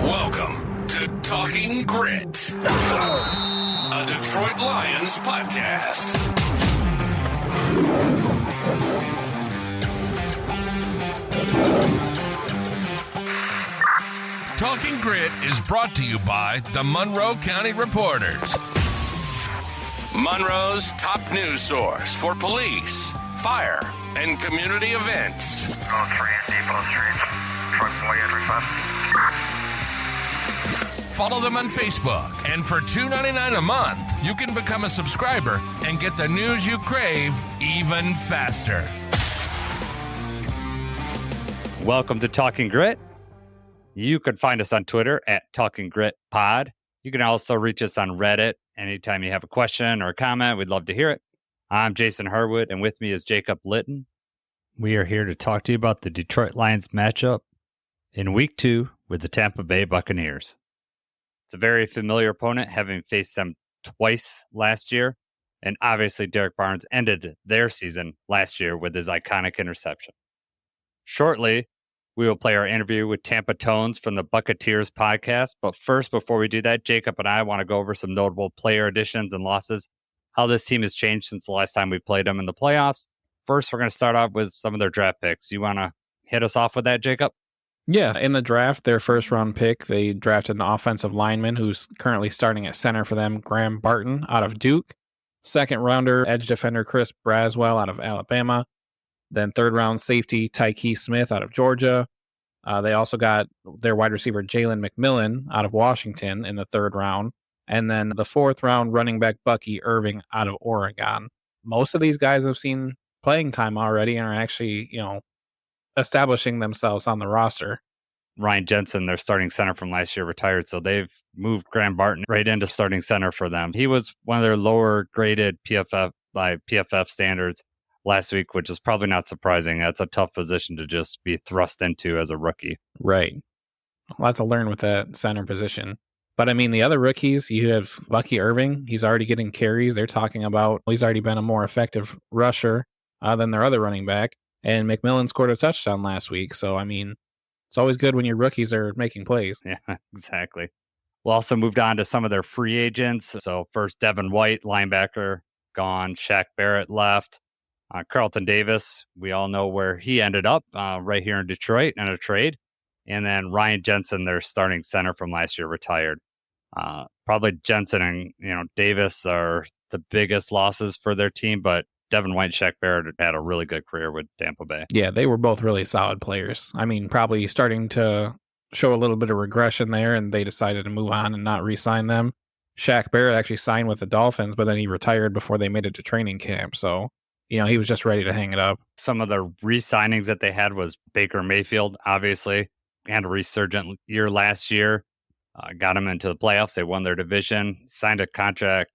Welcome to Talking Grit, a Detroit Lions podcast. Talking Grit is brought to you by the Monroe County Reporters, Monroe's top news source for police, fire, and community events. Depot Street, truck boy intercept. Follow them on Facebook, and for $2.99 a month, you can become a subscriber and get the news you crave even faster. Welcome to Talking Grit. You can find us on Twitter at Talking Grit Pod. You can also reach us on Reddit. Anytime you have a question or a comment, we'd love to hear it. I'm Jason Harwood, and with me is Jacob Litton. We are here to talk to you about the Detroit Lions matchup in Week 2 with the Tampa Bay Buccaneers. It's a very familiar opponent, having faced them twice last year, and obviously Derek Barnes ended their season last year with his iconic interception. Shortly, we will play our interview with Tampa Tones from the Bucketeers podcast, but first, before we do that, Jacob and I want to go over some notable player additions and losses, how this team has changed since the last time we played them in the playoffs. First, we're going to start off with some of their draft picks. You want to hit us off with that, Jacob? Yeah, in the draft, their first round pick, they drafted an offensive lineman who's currently starting at center for them, Barton out of Duke. Second rounder, edge defender Chris Braswell out of Alabama. Then third round safety, Tykee Smith out of Georgia. They also got their wide receiver, Jalen McMillan out of Washington in the third round. And then the fourth round running back, Bucky Irving out of Oregon. Most of these guys have seen playing time already and are actually, establishing themselves on the roster. Ryan Jensen, their starting center from last year, retired, so they've moved Graham Barton right into starting center for them. He was one of their lower graded PFF by PFF standards last week, which is probably not surprising. That's a tough position to just be thrust into as a rookie. Right. A lot to learn with that center position. But I mean, the other rookies, you have Bucky Irving. He's already getting carries. They're talking about he's already been a more effective rusher than their other running back. And McMillan scored a touchdown last week. So, I mean, it's always good when your rookies are making plays. Yeah, exactly. We also moved on to some of their free agents. So first, Devin White, linebacker, gone. Shaq Barrett left. Carlton Davis, we all know where he ended up, right here in Detroit in a trade. And then Ryan Jensen, their starting center from last year, retired. Probably Jensen and Davis are the biggest losses for their team, but Devin White and Shaq Barrett had a really good career with Tampa Bay. Yeah, they were both really solid players. I mean, probably starting to show a little bit of regression there, and they decided to move on and not re-sign them. Shaq Barrett actually signed with the Dolphins, but then he retired before they made it to training camp. So, he was just ready to hang it up. Some of the re-signings that they had was Baker Mayfield, obviously. Had a resurgent year last year. Got them into the playoffs. They won their division. Signed a contract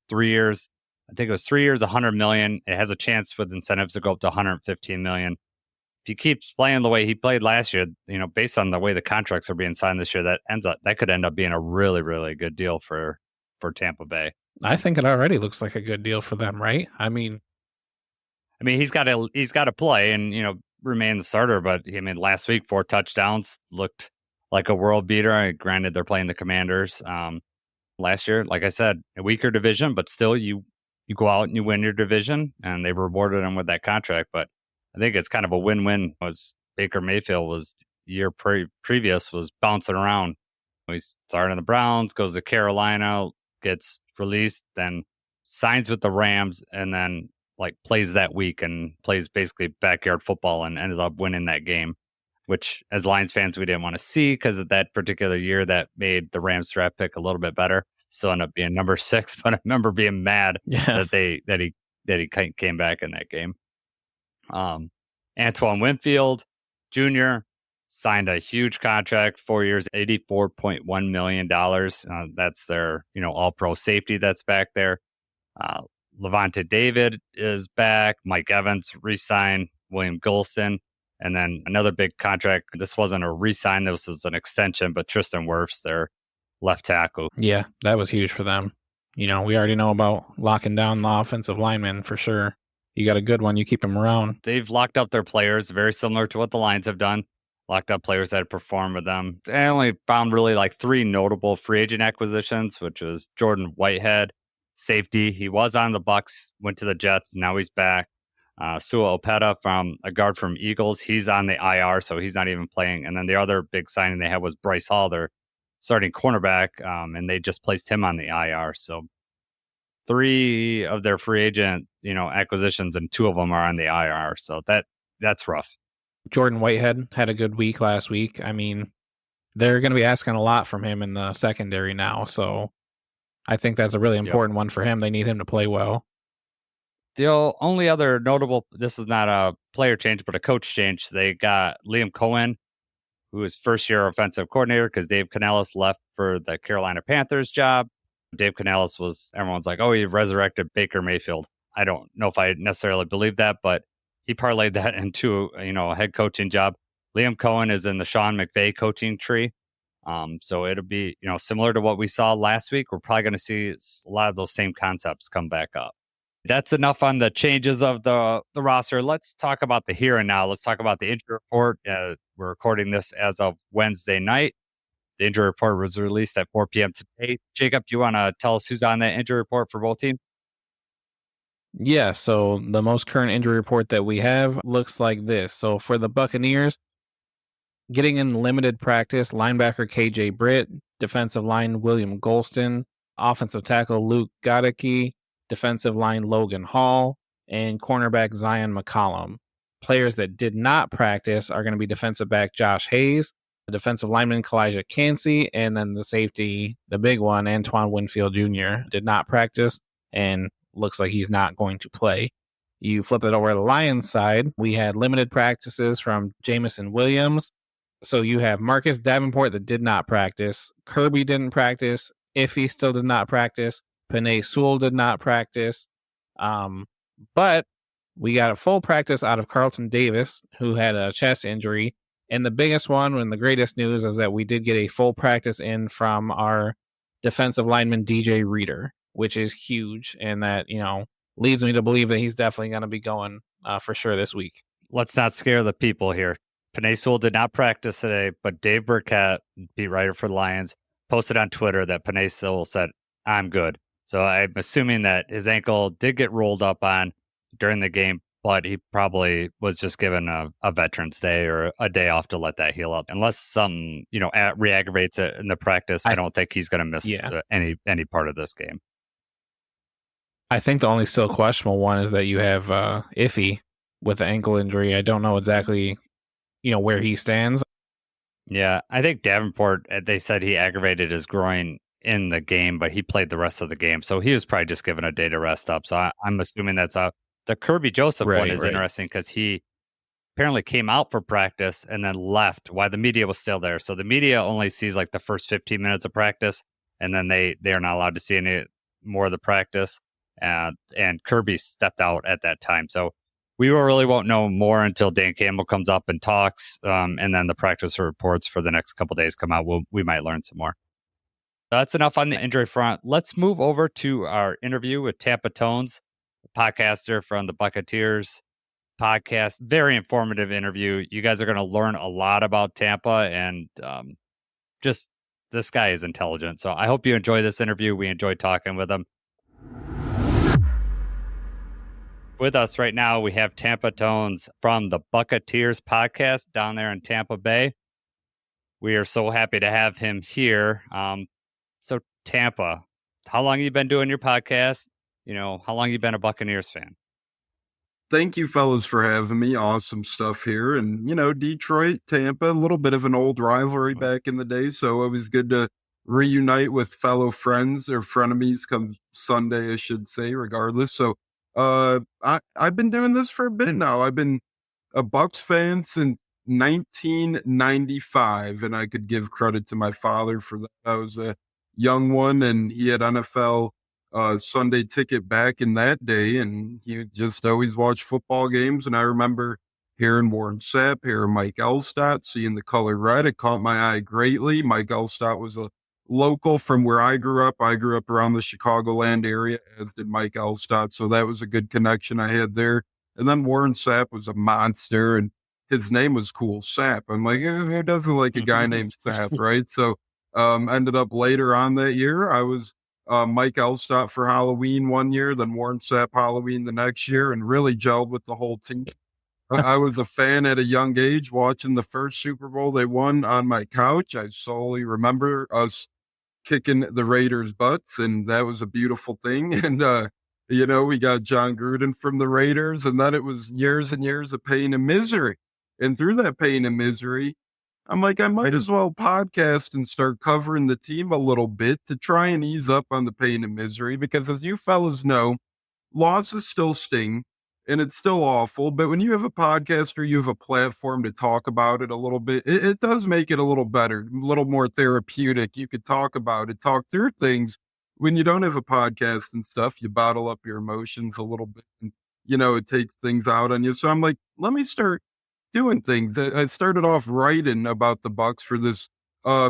3 years. I think it was 3 years, $100 million. It has a chance with incentives to go up to $115 million. If he keeps playing the way he played last year, based on the way the contracts are being signed this year, that could end up being a really, really good deal for Tampa Bay. I think it already looks like a good deal for them, right? I mean, he's got to play and remain the starter. But last week 4 touchdowns, looked like a world beater. Granted, they're playing the Commanders. Last year, like I said, a weaker division, but still you go out and you win your division, and they rewarded him with that contract. But I think it's kind of a win-win. Was Baker Mayfield was year previous was bouncing around. He started in the Browns, goes to Carolina, gets released, then signs with the Rams, and then plays that week and plays basically backyard football and ended up winning that game, which as Lions fans we didn't want to see because of that particular year. That made the Rams draft pick a little bit better. Still ended up being number 6, but I remember being mad that he came back in that game. Antoine Winfield Jr. signed a huge contract, 4 years, $84.1 million. That's their all-pro safety that's back there. Levante David is back. Mike Evans re-signed. William Golston. And then another big contract. This wasn't a re-sign. This was an extension, but Tristan Wirfs, their left tackle. Yeah, that was huge for them. We already know about locking down the offensive lineman for sure. You got a good one, you keep him around. They've locked up their players, very similar to what the Lions have done. locked up players that had performed with them. I only found really like 3 notable free agent acquisitions, which was Jordan Whitehead, safety. He was on the Bucs, went to the Jets. Now he's back. Sua Opeta from a guard from Eagles. He's on the IR, so he's not even playing. And then the other big signing they had was Bryce Hall, their starting cornerback, and they just placed him on the IR. So 3 of their free agent, acquisitions, and 2 of them are on the IR. So that's rough. Jordan Whitehead had a good week last week. I mean, they're going to be asking a lot from him in the secondary now. So I think that's a really important one for him. They need him to play well. The only other notable, this is not a player change, but a coach change. They got Liam Cohen, who is first-year offensive coordinator because Dave Canales left for the Carolina Panthers job. Dave Canales everyone's like, oh, he resurrected Baker Mayfield. I don't know if I necessarily believe that, but he parlayed that into, a head coaching job. Liam Cohen is in the Sean McVay coaching tree. So it'll be, similar to what we saw last week. We're probably going to see a lot of those same concepts come back up. That's enough on the changes of the roster. Let's talk about the here and now. Let's talk about the injury report. We're recording this as of Wednesday night. The injury report was released at 4 p.m. today. Jacob, do you want to tell us who's on that injury report for both teams? Yeah, so the most current injury report that we have looks like this. So for the Buccaneers, getting in limited practice, linebacker KJ Britt, defensive line William Golston, offensive tackle Luke Godicke, defensive line Logan Hall, and cornerback Zion McCollum. Players that did not practice are going to be defensive back Josh Hayes, the defensive lineman Kalijah Cansey, and then the safety, the big one, Antoine Winfield Jr. did not practice and looks like he's not going to play. You flip it over to the Lions side, we had limited practices from Jamison Williams. So you have Marcus Davenport that did not practice, Kirby didn't practice, Iffy still did not practice, Penei Sewell did not practice. But we got a full practice out of Carlton Davis, who had a chest injury. And the biggest one and the greatest news is that we did get a full practice in from our defensive lineman, DJ Reader, which is huge. And that, leads me to believe that he's definitely going to be going for sure this week. Let's not scare the people here. Penei Sewell did not practice today, but Dave Burkett, beat writer for the Lions, posted on Twitter that Penei Sewell said, I'm good. So I'm assuming that his ankle did get rolled up on during the game, but he probably was just given a Veterans Day or a day off to let that heal up. Unless something, re-aggravates it in the practice, I don't think he's going to miss any part of this game. I think the only still questionable one is that you have Iffy with the ankle injury. I don't know exactly, where he stands. Yeah, I think Davenport, they said he aggravated his groin in the game, but he played the rest of the game. So he was probably just given a day to rest up. So I'm assuming that's the Kirby Joseph one is interesting because he apparently came out for practice and then left while the media was still there. So the media only sees like the first 15 minutes of practice, and then they are not allowed to see any more of the practice. And Kirby stepped out at that time. So we really won't know more until Dan Campbell comes up and talks, and then the practice reports for the next couple of days come out. We might learn some more. That's enough on the injury front. Let's move over to our interview with Tampa Tones, the podcaster from the Bucketeers podcast. Very informative interview. You guys are going to learn a lot about Tampa, and just this guy is intelligent. So I hope you enjoy this interview. We enjoyed talking with him. With us right now, we have Tampa Tones from the Bucketeers podcast down there in Tampa Bay. We are so happy to have him here. So Tampa, how long have you been doing your podcast? How long have you been a Buccaneers fan? Thank you, fellas, for having me. Awesome stuff here. And, Detroit, Tampa, a little bit of an old rivalry back in the day. So it was good to reunite with fellow friends or frenemies come Sunday, I should say, regardless. So I've been doing this for a bit now. I've been a Bucs fan since 1995, and I could give credit to my father for that. I was a young one, and he had NFL Sunday ticket back in that day, and he just always watched football games. And I remember hearing Warren Sapp, hearing Mike Elstad, seeing the color red. It caught my eye greatly. Mike Elstad was a local from where I grew up. I grew up around the Chicagoland area, as did Mike Elstad, so that was a good connection I had there. And then Warren Sapp was a monster, and his name was cool, Sap. I'm like, who doesn't like a guy named Sap, right? So ended up later on that year, I was Mike Elstott for Halloween one year, then Warren Sapp Halloween the next year, and really gelled with the whole team. I was a fan at a young age, watching the first Super Bowl they won on my couch. I solely remember us kicking the Raiders' butts, and that was a beautiful thing. And, we got John Gruden from the Raiders, and then it was years and years of pain and misery. And through that pain and misery, I'm like, I might as well podcast and start covering the team a little bit to try and ease up on the pain and misery, because as you fellas know, losses still sting and it's still awful. But when you have a podcast or you have a platform to talk about it a little bit, it does make it a little better, a little more therapeutic. You could talk about it, talk through things. When you don't have a podcast and stuff, you bottle up your emotions a little bit and, it takes things out on you. So I'm like, let me start doing things. I started off writing about the Bucs for this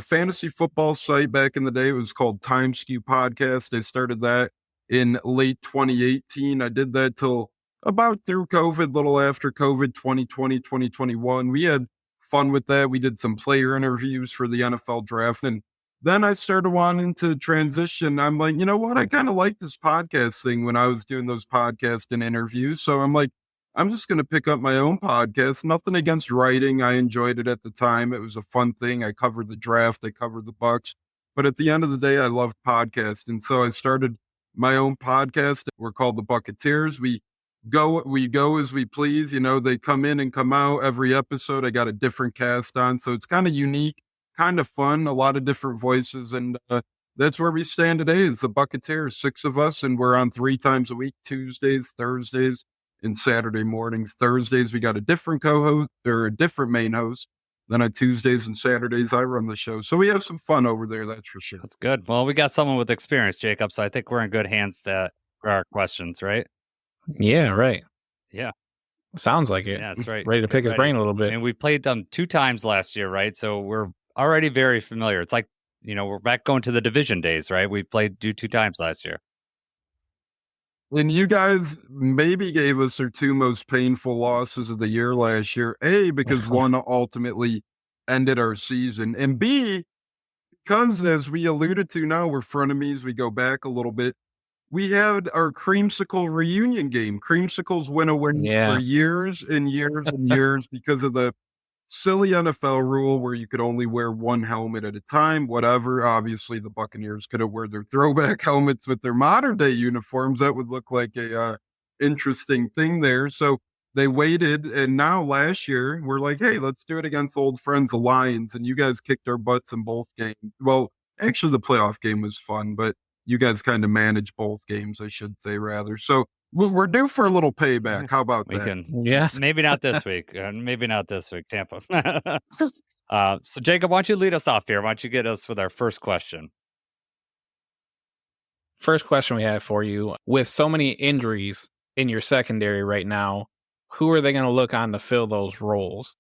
fantasy football site back in the day. It was called Time Skew Podcast. I started that in late 2018. I did that till about through COVID, little after COVID, 2020, 2021. We had fun with that. We did some player interviews for the NFL draft. And then I started wanting to transition. I'm like, you know what? I kind of like this podcast thing when I was doing those podcasts and interviews. So I'm like, I'm just going to pick up my own podcast. Nothing against writing. I enjoyed it at the time. It was a fun thing. I covered the draft. I covered the Bucs. But at the end of the day, I loved podcasts. And so I started my own podcast. We're called the Bucketeers. We go as we please. They come in and come out every episode. I got a different cast on. So it's kind of unique, kind of fun, a lot of different voices. And that's where we stand today. It's the Bucketeers, 6 of us. And we're on 3 times a week, Tuesdays, Thursdays, and Saturday mornings. Thursdays, we got a different co-host or a different main host. Then on Tuesdays and Saturdays, I run the show. So we have some fun over there, that's for sure. That's good. Well, we got someone with experience, Jacob, so I think we're in good hands for our questions, right? Yeah, right. Yeah. Sounds like it. Yeah, that's right. Ready to pick his brain a little bit. And we played them 2 times last year, right? So we're already very familiar. It's like, we're back going to the division days, right? We played 2 times last year. And you guys maybe gave us our 2 most painful losses of the year last year. A, because one ultimately ended our season. And B, because as we alluded to now, we're frenemies. We go back a little bit. We had our Creamsicle reunion game. Creamsicles went away for years and years and years because of the silly NFL rule where you could only wear 1 helmet at a time, whatever. Obviously, the Buccaneers could have wear their throwback helmets with their modern day uniforms. That would look like a interesting thing there. So they waited. And now last year, we're like, hey, let's do it against old friends, the Lions. And you guys kicked our butts in both games. Well, actually, the playoff game was fun, but you guys kind of managed both games, I should say, rather. So we're due for a little payback. How about that? Yeah. Maybe not this week. Maybe not this week, Tampa. So, Jacob, why don't you lead us off here? Why don't you get us with our first question? First question we have for you. With so many injuries in your secondary right now, who are they going to look on to fill those roles?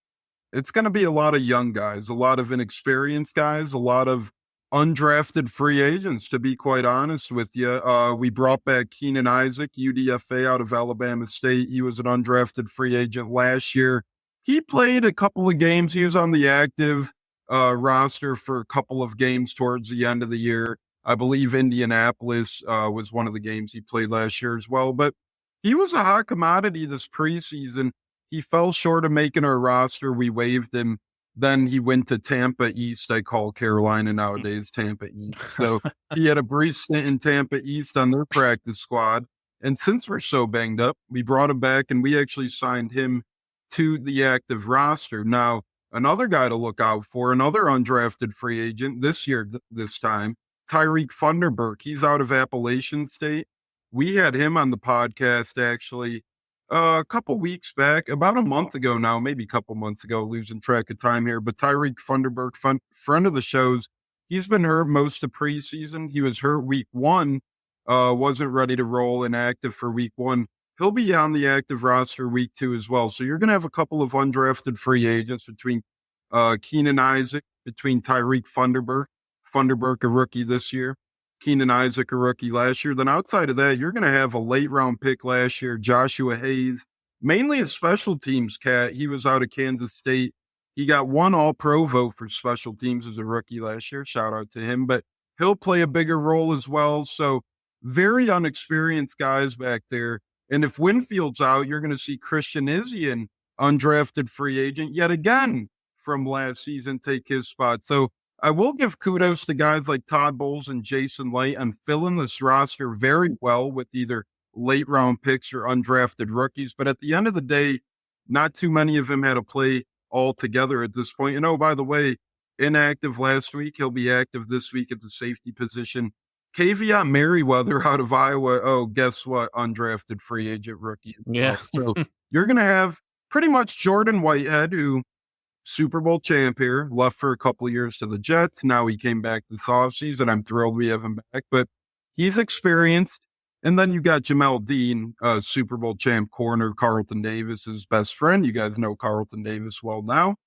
It's going to be a lot of young guys, a lot of inexperienced guys, a lot of undrafted free agents, to be quite honest with you. We brought back Keenan Isaac, UDFA out of Alabama State. He was an undrafted free agent last year. He played a couple of games. He was on the active roster for a couple of games towards the end of the year. I believe Indianapolis was one of the games he played last year as well. But he was a hot commodity this preseason. He fell short of making our roster. We waived him. Then he went to Tampa East. I call Carolina nowadays Tampa East. So he had a brief stint in Tampa East on their practice squad. And since we're so banged up, we brought him back and we actually signed him to the active roster. Now, another guy to look out for, another undrafted free agent this year, this time, Tyreek Funderburk. He's out of Appalachian State. We had him on the podcast actually a couple weeks back, about a month ago now, maybe a couple months ago, losing track of time here. But Tyreek Funderburk, friend of the shows, he's been hurt most of preseason. He was hurt week 1, wasn't ready to roll inactive for week 1. He'll be on the active roster week 2 as well. So you're going to have a couple of undrafted free agents between Keenan Isaac, between Tyreek Funderburk, a rookie this year, Keenan Isaac, a rookie last year. Then outside of that, you're going to have a late round pick last year, Joshua Hayes, mainly a special teams cat. He was out of Kansas State. He got one All-Pro vote for special teams as a rookie last year. Shout out to him. But he'll play a bigger role as well. So very unexperienced guys back there. And if Winfield's out, you're going to see Christian Izzy, undrafted free agent, yet again from last season, take his spot. So I will give kudos to guys like Todd Bowles and Jason Light on filling this roster very well with either late round picks or undrafted rookies. But at the end of the day, not too many of them had to play all together at this point. And oh, by the way, inactive last week, he'll be active this week at the safety position. Caveat Merriweather out of Iowa. Oh, guess what? Undrafted free agent rookie. Yeah. So you're going to have pretty much Jordan Whitehead, who Super Bowl champ here, left for a couple of years to the Jets. Now he came back this offseason. I'm thrilled we have him back, but he's experienced. And then you got Jamel Dean, Super Bowl champ corner, Carlton Davis's best friend. You guys know Carlton Davis well now.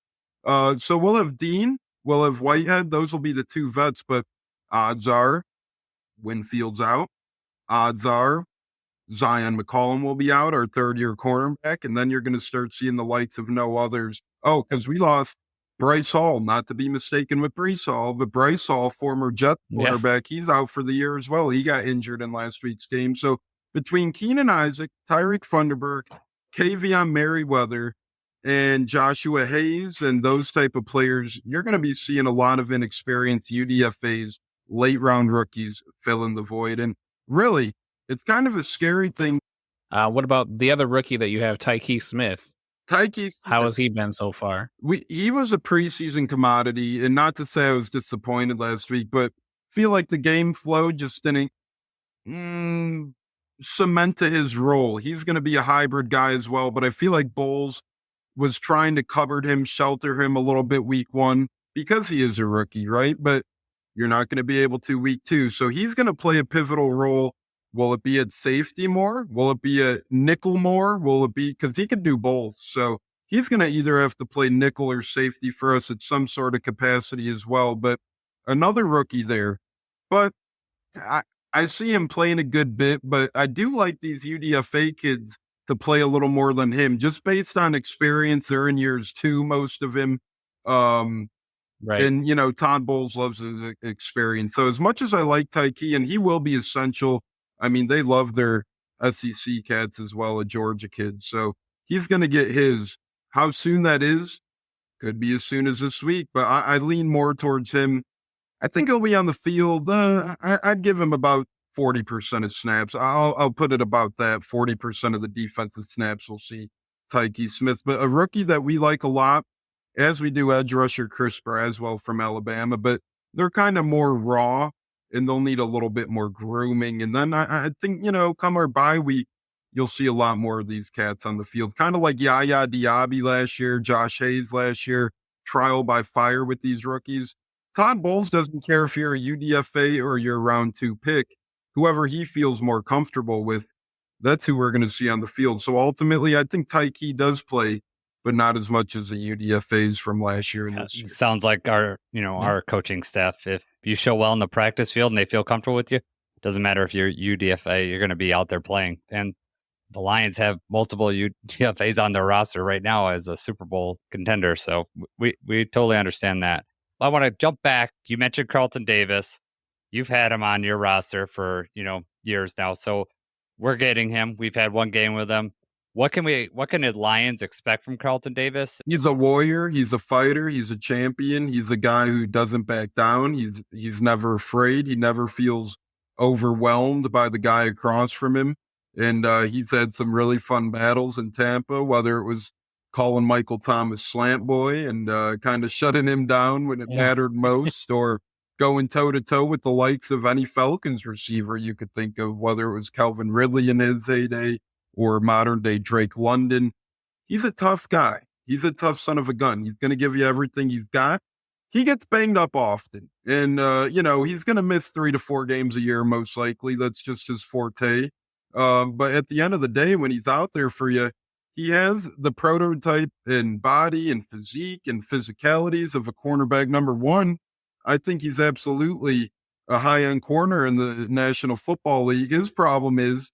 So we'll have Dean, we'll have Whitehead. Those will be the two vets, but odds are Winfield's out. Odds are Zion McCollum will be out, our third-year cornerback, and then you're going to start seeing the lights of no others. Oh, because we lost Bryce Hall, not to be mistaken with Breece Hall, but Bryce Hall, former Jet quarterback, he's out for the year as well. He got injured in last week's game. So between Keenan Isaac, Tyreek Funderburk, Kavion Merriweather, and Joshua Hayes and those type of players, you're going to be seeing a lot of inexperienced UDFAs, late-round rookies fill in the void. And really, it's kind of a scary thing. What about the other rookie that you have, Tykee Smith? How has he been so far? He was a preseason commodity, and not to say I was disappointed last week, but feel like the game flow just didn't cement to his role. He's going to be a hybrid guy as well, but I feel like Bowles was trying to cover him, shelter him a little bit week one because he is a rookie, right? But you're not going to be able to week two. So he's going to play a pivotal role. Will it be at safety more? Will it be a nickel more? Will it be, because he can do both. So he's going to either have to play nickel or safety for us at some sort of capacity as well. But another rookie there. But I see him playing a good bit, but I do like these UDFA kids to play a little more than him, just based on experience. They're in years two, most of him. Right. And, Todd Bowles loves his experience. So as much as I like Tykee, and he will be essential, I mean, they love their SEC cats as well, a Georgia kid. So he's going to get his. How soon that is, could be as soon as this week. But I lean more towards him. I think he'll be on the field. I'd give him about 40% of snaps. I'll put it about that. 40% of the defensive snaps we'll see Tykee Smith. But a rookie that we like a lot, as we do edge rusher Chris Braswell from Alabama. But they're kind of more raw, and they'll need a little bit more grooming. And then I think, come our bye week, you'll see a lot more of these cats on the field. Kind of like Yaya Diaby last year, Josh Hayes last year, trial by fire with these rookies. Todd Bowles doesn't care if you're a UDFA or you're a round two pick. Whoever he feels more comfortable with, that's who we're going to see on the field. So ultimately, I think Tykee does play, but not as much as the UDFAs from last year and this year. Sounds like our coaching staff. If you show well in the practice field and they feel comfortable with you, doesn't matter if you're UDFA, you're going to be out there playing. And the Lions have multiple UDFAs on their roster right now as a Super Bowl contender. So we totally understand that. I want to jump back. You mentioned Carlton Davis. You've had him on your roster for, years now. So we're getting him. We've had one game with him. What can the Lions expect from Carlton Davis? He's a warrior. He's a fighter. He's a champion. He's a guy who doesn't back down. He's never afraid. He never feels overwhelmed by the guy across from him. And he's had some really fun battles in Tampa, whether it was calling Michael Thomas slant boy and kind of shutting him down when it mattered most, or going toe-to-toe with the likes of any Falcons receiver you could think of, whether it was Calvin Ridley in his heyday or modern-day Drake London. He's a tough guy. He's a tough son of a gun. He's going to give you everything he's got. He gets banged up often. And, he's going to miss 3 to 4 games a year, most likely. That's just his forte. But at the end of the day, when he's out there for you, he has the prototype in body and physique and physicalities of a cornerback number one. I think he's absolutely a high-end corner in the National Football League. His problem is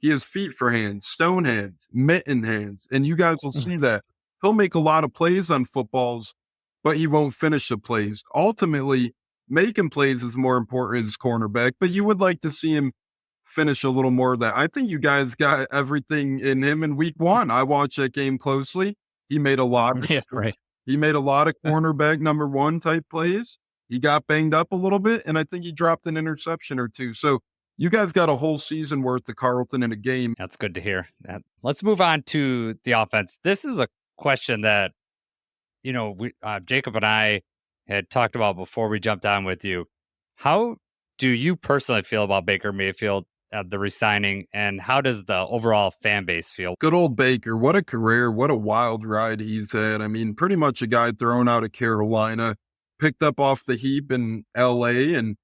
He has feet for hands, stone hands, mitten hands, and you guys will see that. He'll make a lot of plays on footballs, but he won't finish the plays. Ultimately, making plays is more important as cornerback, but you would like to see him finish a little more of that. I think you guys got everything in him in week 1. I watched that game closely. He made a lot. Yeah, right. He made a lot of cornerback number 1 type plays. He got banged up a little bit, and I think he dropped an interception or 2. So you guys got a whole season worth of Carlton in a game. That's good to hear. Let's move on to the offense. This is a question that, Jacob and I had talked about before we jumped on with you. How do you personally feel about Baker Mayfield, the resigning, and how does the overall fan base feel? Good old Baker. What a career. What a wild ride he's had. I mean, pretty much a guy thrown out of Carolina, picked up off the heap in LA, and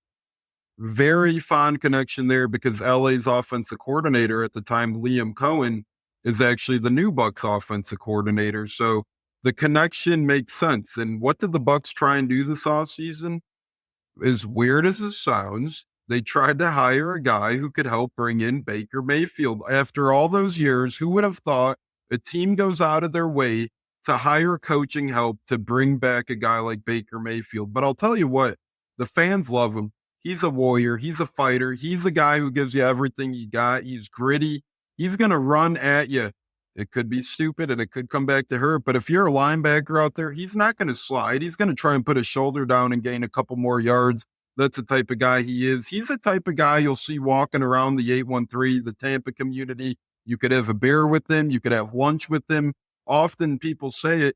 very fond connection there because LA's offensive coordinator at the time, Liam Cohen, is actually the new Bucs offensive coordinator. So the connection makes sense. And what did the Bucs try and do this offseason? As weird as it sounds, they tried to hire a guy who could help bring in Baker Mayfield. After all those years, who would have thought a team goes out of their way to hire coaching help to bring back a guy like Baker Mayfield? But I'll tell you what, the fans love him. He's a warrior. He's a fighter. He's a guy who gives you everything you got. He's gritty. He's going to run at you. It could be stupid and it could come back to hurt. But if you're a linebacker out there, he's not going to slide. He's going to try and put his shoulder down and gain a couple more yards. That's the type of guy he is. He's the type of guy you'll see walking around the 813, the Tampa community. You could have a beer with him. You could have lunch with him. Often people say it.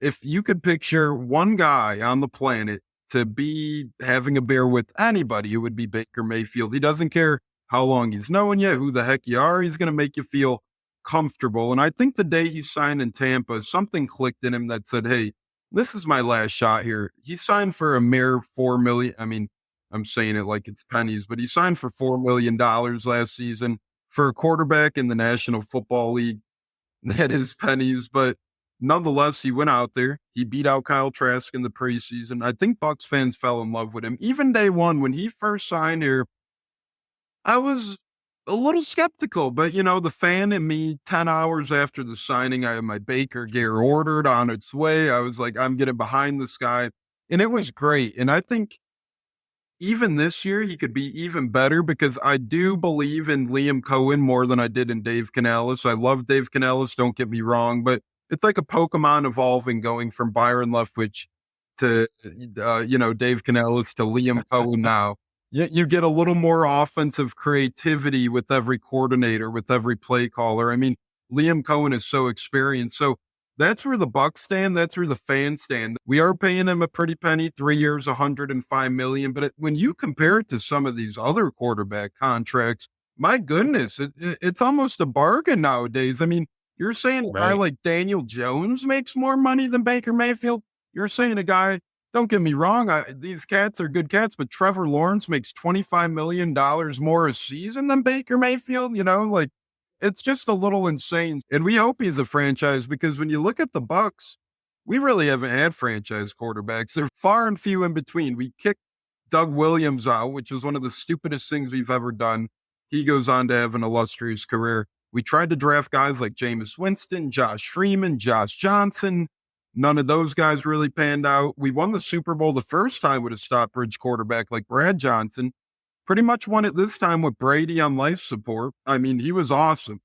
If you could picture one guy on the planet to be having a beer with anybody, it would be Baker Mayfield. He doesn't care how long he's known you, who the heck you are. He's going to make you feel comfortable. And I think the day he signed in Tampa, something clicked in him that said, hey, this is my last shot here. He signed for a mere $4 million. I mean, I'm saying it like it's pennies, but he signed for $4 million last season for a quarterback in the National Football League. That is pennies, but nonetheless, he went out there. He beat out Kyle Trask in the preseason. I think Bucs fans fell in love with him. Even day 1, when he first signed here, I was a little skeptical, but the fan in me, 10 hours after the signing, I had my Baker gear ordered on its way. I was like, I'm getting behind this guy. And it was great. And I think even this year, he could be even better because I do believe in Liam Cohen more than I did in Dave Canales. I love Dave Canales, don't get me wrong, but it's like a Pokemon evolving, going from Byron Leftwich to, Dave Canales to Liam Cohen now. You get a little more offensive creativity with every coordinator, with every play caller. I mean, Liam Cohen is so experienced. So that's where the Bucs stand. That's where the fans stand. We are paying him a pretty penny, 3 years, $105 million. But when you compare it to some of these other quarterback contracts, my goodness, it's almost a bargain nowadays. I mean, you're saying a guy like Daniel Jones makes more money than Baker Mayfield? You're saying a guy, don't get me wrong, these cats are good cats, but Trevor Lawrence makes $25 million more a season than Baker Mayfield? It's just a little insane. And we hope he's a franchise because when you look at the Bucs, we really haven't had franchise quarterbacks. They're far and few in between. We kicked Doug Williams out, which is one of the stupidest things we've ever done. He goes on to have an illustrious career. We tried to draft guys like Jameis Winston, Josh Freeman, Josh Johnson. None of those guys really panned out. We won the Super Bowl the first time with a Stockbridge quarterback like Brad Johnson. Pretty much won it this time with Brady on life support. I mean, he was awesome.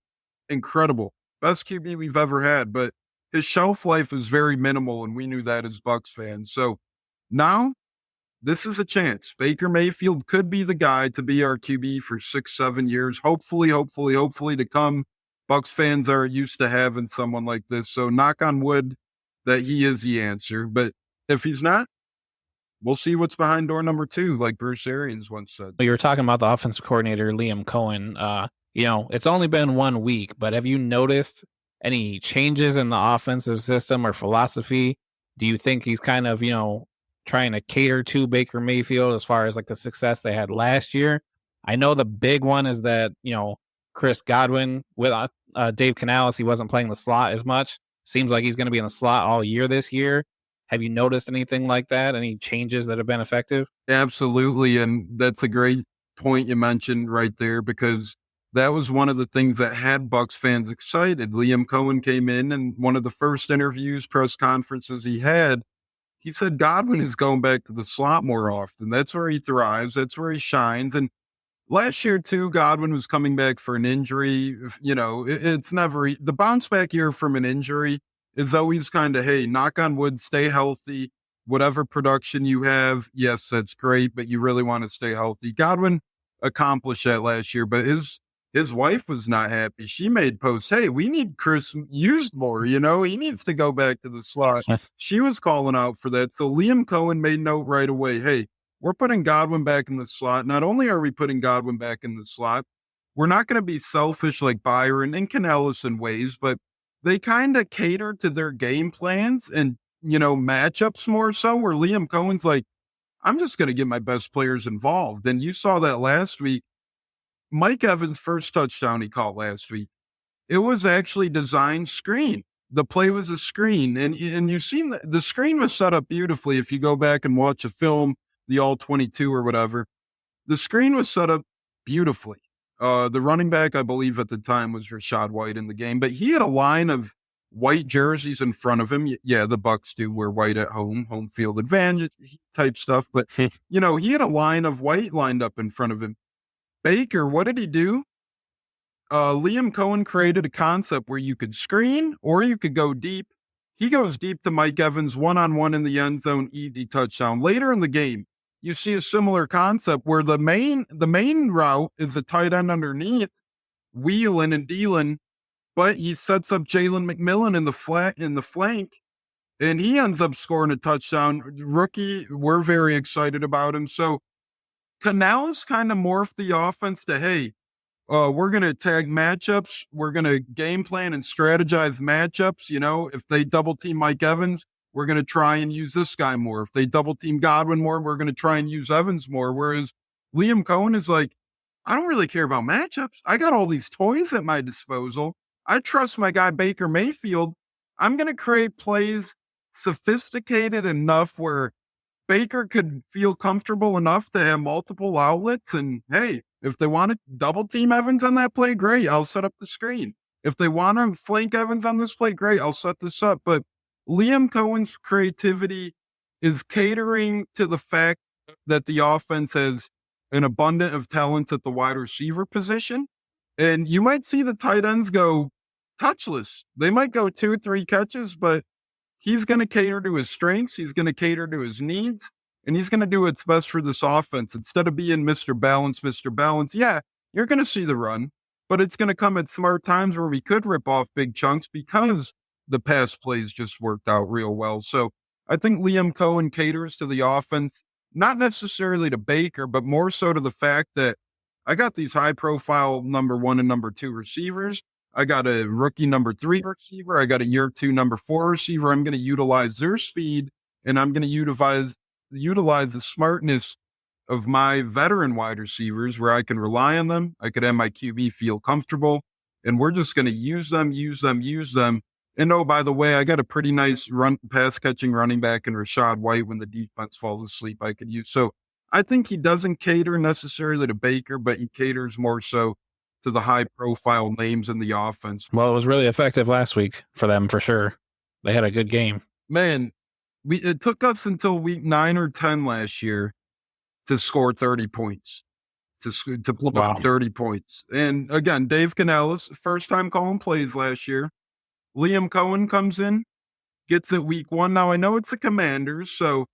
Incredible. Best QB we've ever had, but his shelf life is very minimal, and we knew that as Bucs fans. So now this is a chance. Baker Mayfield could be the guy to be our QB for 6-7 years. Hopefully to come. Bucs fans are used to having someone like this. So knock on wood that he is the answer. But if he's not, we'll see what's behind door number 2, like Bruce Arians once said. You were talking about the offensive coordinator, Liam Cohen. It's only been 1 week, but have you noticed any changes in the offensive system or philosophy? Do you think he's kind of, trying to cater to Baker Mayfield as far as like the success they had last year? I know the big one is that, Chris Godwin with Dave Canales, he wasn't playing the slot as much. Seems like he's going to be in the slot all year this year. Have you noticed anything like that? Any changes that have been effective? Absolutely. And that's a great point you mentioned right there, because that was one of the things that had Bucs fans excited. Liam Cohen came in, and one of the first interviews, press conferences he had, he said Godwin is going back to the slot more often. That's where he thrives. That's where he shines. And last year, too, Godwin was coming back for an injury. It's never the bounce back year from an injury is always kind of, hey, knock on wood, stay healthy. Whatever production you have, yes, that's great, but you really want to stay healthy. Godwin accomplished that last year, but his wife was not happy. She made posts, hey, we need Chris used more, he needs to go back to the slot. She was calling out for that. So Liam Cohen made note right away, hey, we're putting Godwin back in the slot. Not only are we putting Godwin back in the slot, we're not going to be selfish like Byron and Canellis in ways, but they kind of cater to their game plans and, matchups more so, where Liam Cohen's like, I'm just going to get my best players involved. And you saw that last week. Mike Evans' first touchdown he caught last week, it was actually designed screen. The play was a screen. And you've seen the screen was set up beautifully. If you go back and watch a film, the All-22 or whatever, the screen was set up beautifully. The running back, I believe at the time, was Rashad White in the game, but he had a line of white jerseys in front of him. Yeah, the Bucs do wear white at home field advantage type stuff. But, he had a line of white lined up in front of him. Baker, what did he do? Liam Cohen created a concept where you could screen or you could go deep. He goes deep to Mike Evans, one-on-one in the end zone, easy touchdown. Later in the game, you see a similar concept where the main route is the tight end underneath, wheeling and dealing, but he sets up Jalen McMillan in the flank, and he ends up scoring a touchdown. Rookie, we're very excited about him. So Canales kind of morphed the offense to, hey, we're going to tag matchups. We're going to game plan and strategize matchups. If they double team Mike Evans, we're going to try and use this guy more. If they double team Godwin more, we're going to try and use Evans more. Whereas Liam Cohen is like, I don't really care about matchups. I got all these toys at my disposal. I trust my guy Baker Mayfield. I'm going to create plays sophisticated enough where Baker could feel comfortable enough to have multiple outlets. And hey, if they want to double team Evans on that play, great. I'll set up the screen. If they want to flank Evans on this play, great. I'll set this up. But Liam Cohen's creativity is catering to the fact that the offense has an abundance of talent at the wide receiver position. And you might see the tight ends go touchless. They might go 2-3 catches, but he's going to cater to his strengths. He's going to cater to his needs, and he's going to do what's best for this offense. Instead of being Mr. Balance, yeah, you're going to see the run, but it's going to come at smart times where we could rip off big chunks because the pass plays just worked out real well. So I think Liam Cohen caters to the offense, not necessarily to Baker, but more so to the fact that I got these high-profile number 1 and number 2 receivers. I got a rookie number 3 receiver. I got a year 2 number 4 receiver. I'm going to utilize their speed, and I'm going to utilize the smartness of my veteran wide receivers where I can rely on them. I could have my QB feel comfortable, and we're just going to use them. And oh, by the way, I got a pretty nice pass catching running back in Rashad White when the defense falls asleep I could use. So I think he doesn't cater necessarily to Baker, but he caters more so to the high-profile names in the offense. Well, it was really effective last week for them, for sure. They had a good game. Man, it took us until week 9 or 10 last year to score 30 points, to pull up 30 points. And again, Dave Canales, first time calling plays last year. Liam Cohen comes in, gets it week 1. Now, I know it's the Commanders, so,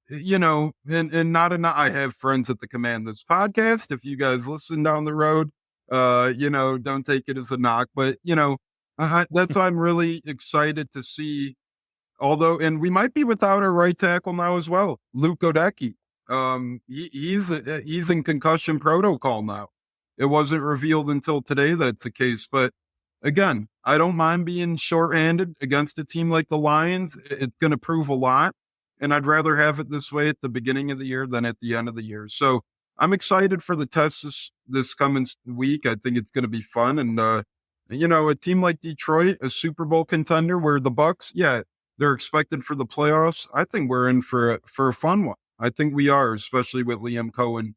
and I have friends at the Commanders podcast. If you guys listen down the road, don't take it as a knock, but that's why I'm really excited to see. And we might be without our right tackle now as well, Luke Godecki. He's in concussion protocol now. It wasn't revealed until today that's the case, but again, I don't mind being shorthanded against a team like the Lions. It's going to prove a lot, and I'd rather have it this way at the beginning of the year than at the end of the year. So I'm excited for the test this coming week. I think it's going to be fun. And, a team like Detroit, a Super Bowl contender where the Bucs, they're expected for the playoffs. I think we're in for a fun one. I think we are, especially with Liam Cohen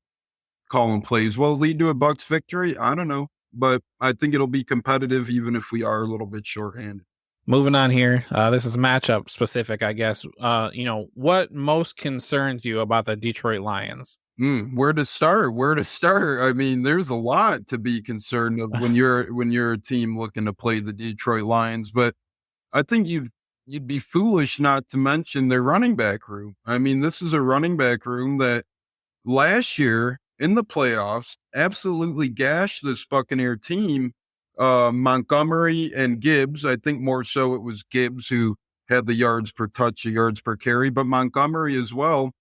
calling plays. Will it lead to a Bucs victory? I don't know. but I think it'll be competitive even if we are a little bit shorthanded. Moving on here. This is matchup specific, I guess. What most concerns you about the Detroit Lions? Where to start? I mean, there's a lot to be concerned of when you're a team looking to play the Detroit Lions, but I think you'd be foolish not to mention their running back room. I mean, this is a running back room that last year in the playoffs absolutely gashed this Buccaneer team. Montgomery and Gibbs, I think more so it was Gibbs who had the yards per touch, the yards per carry, but Montgomery as well.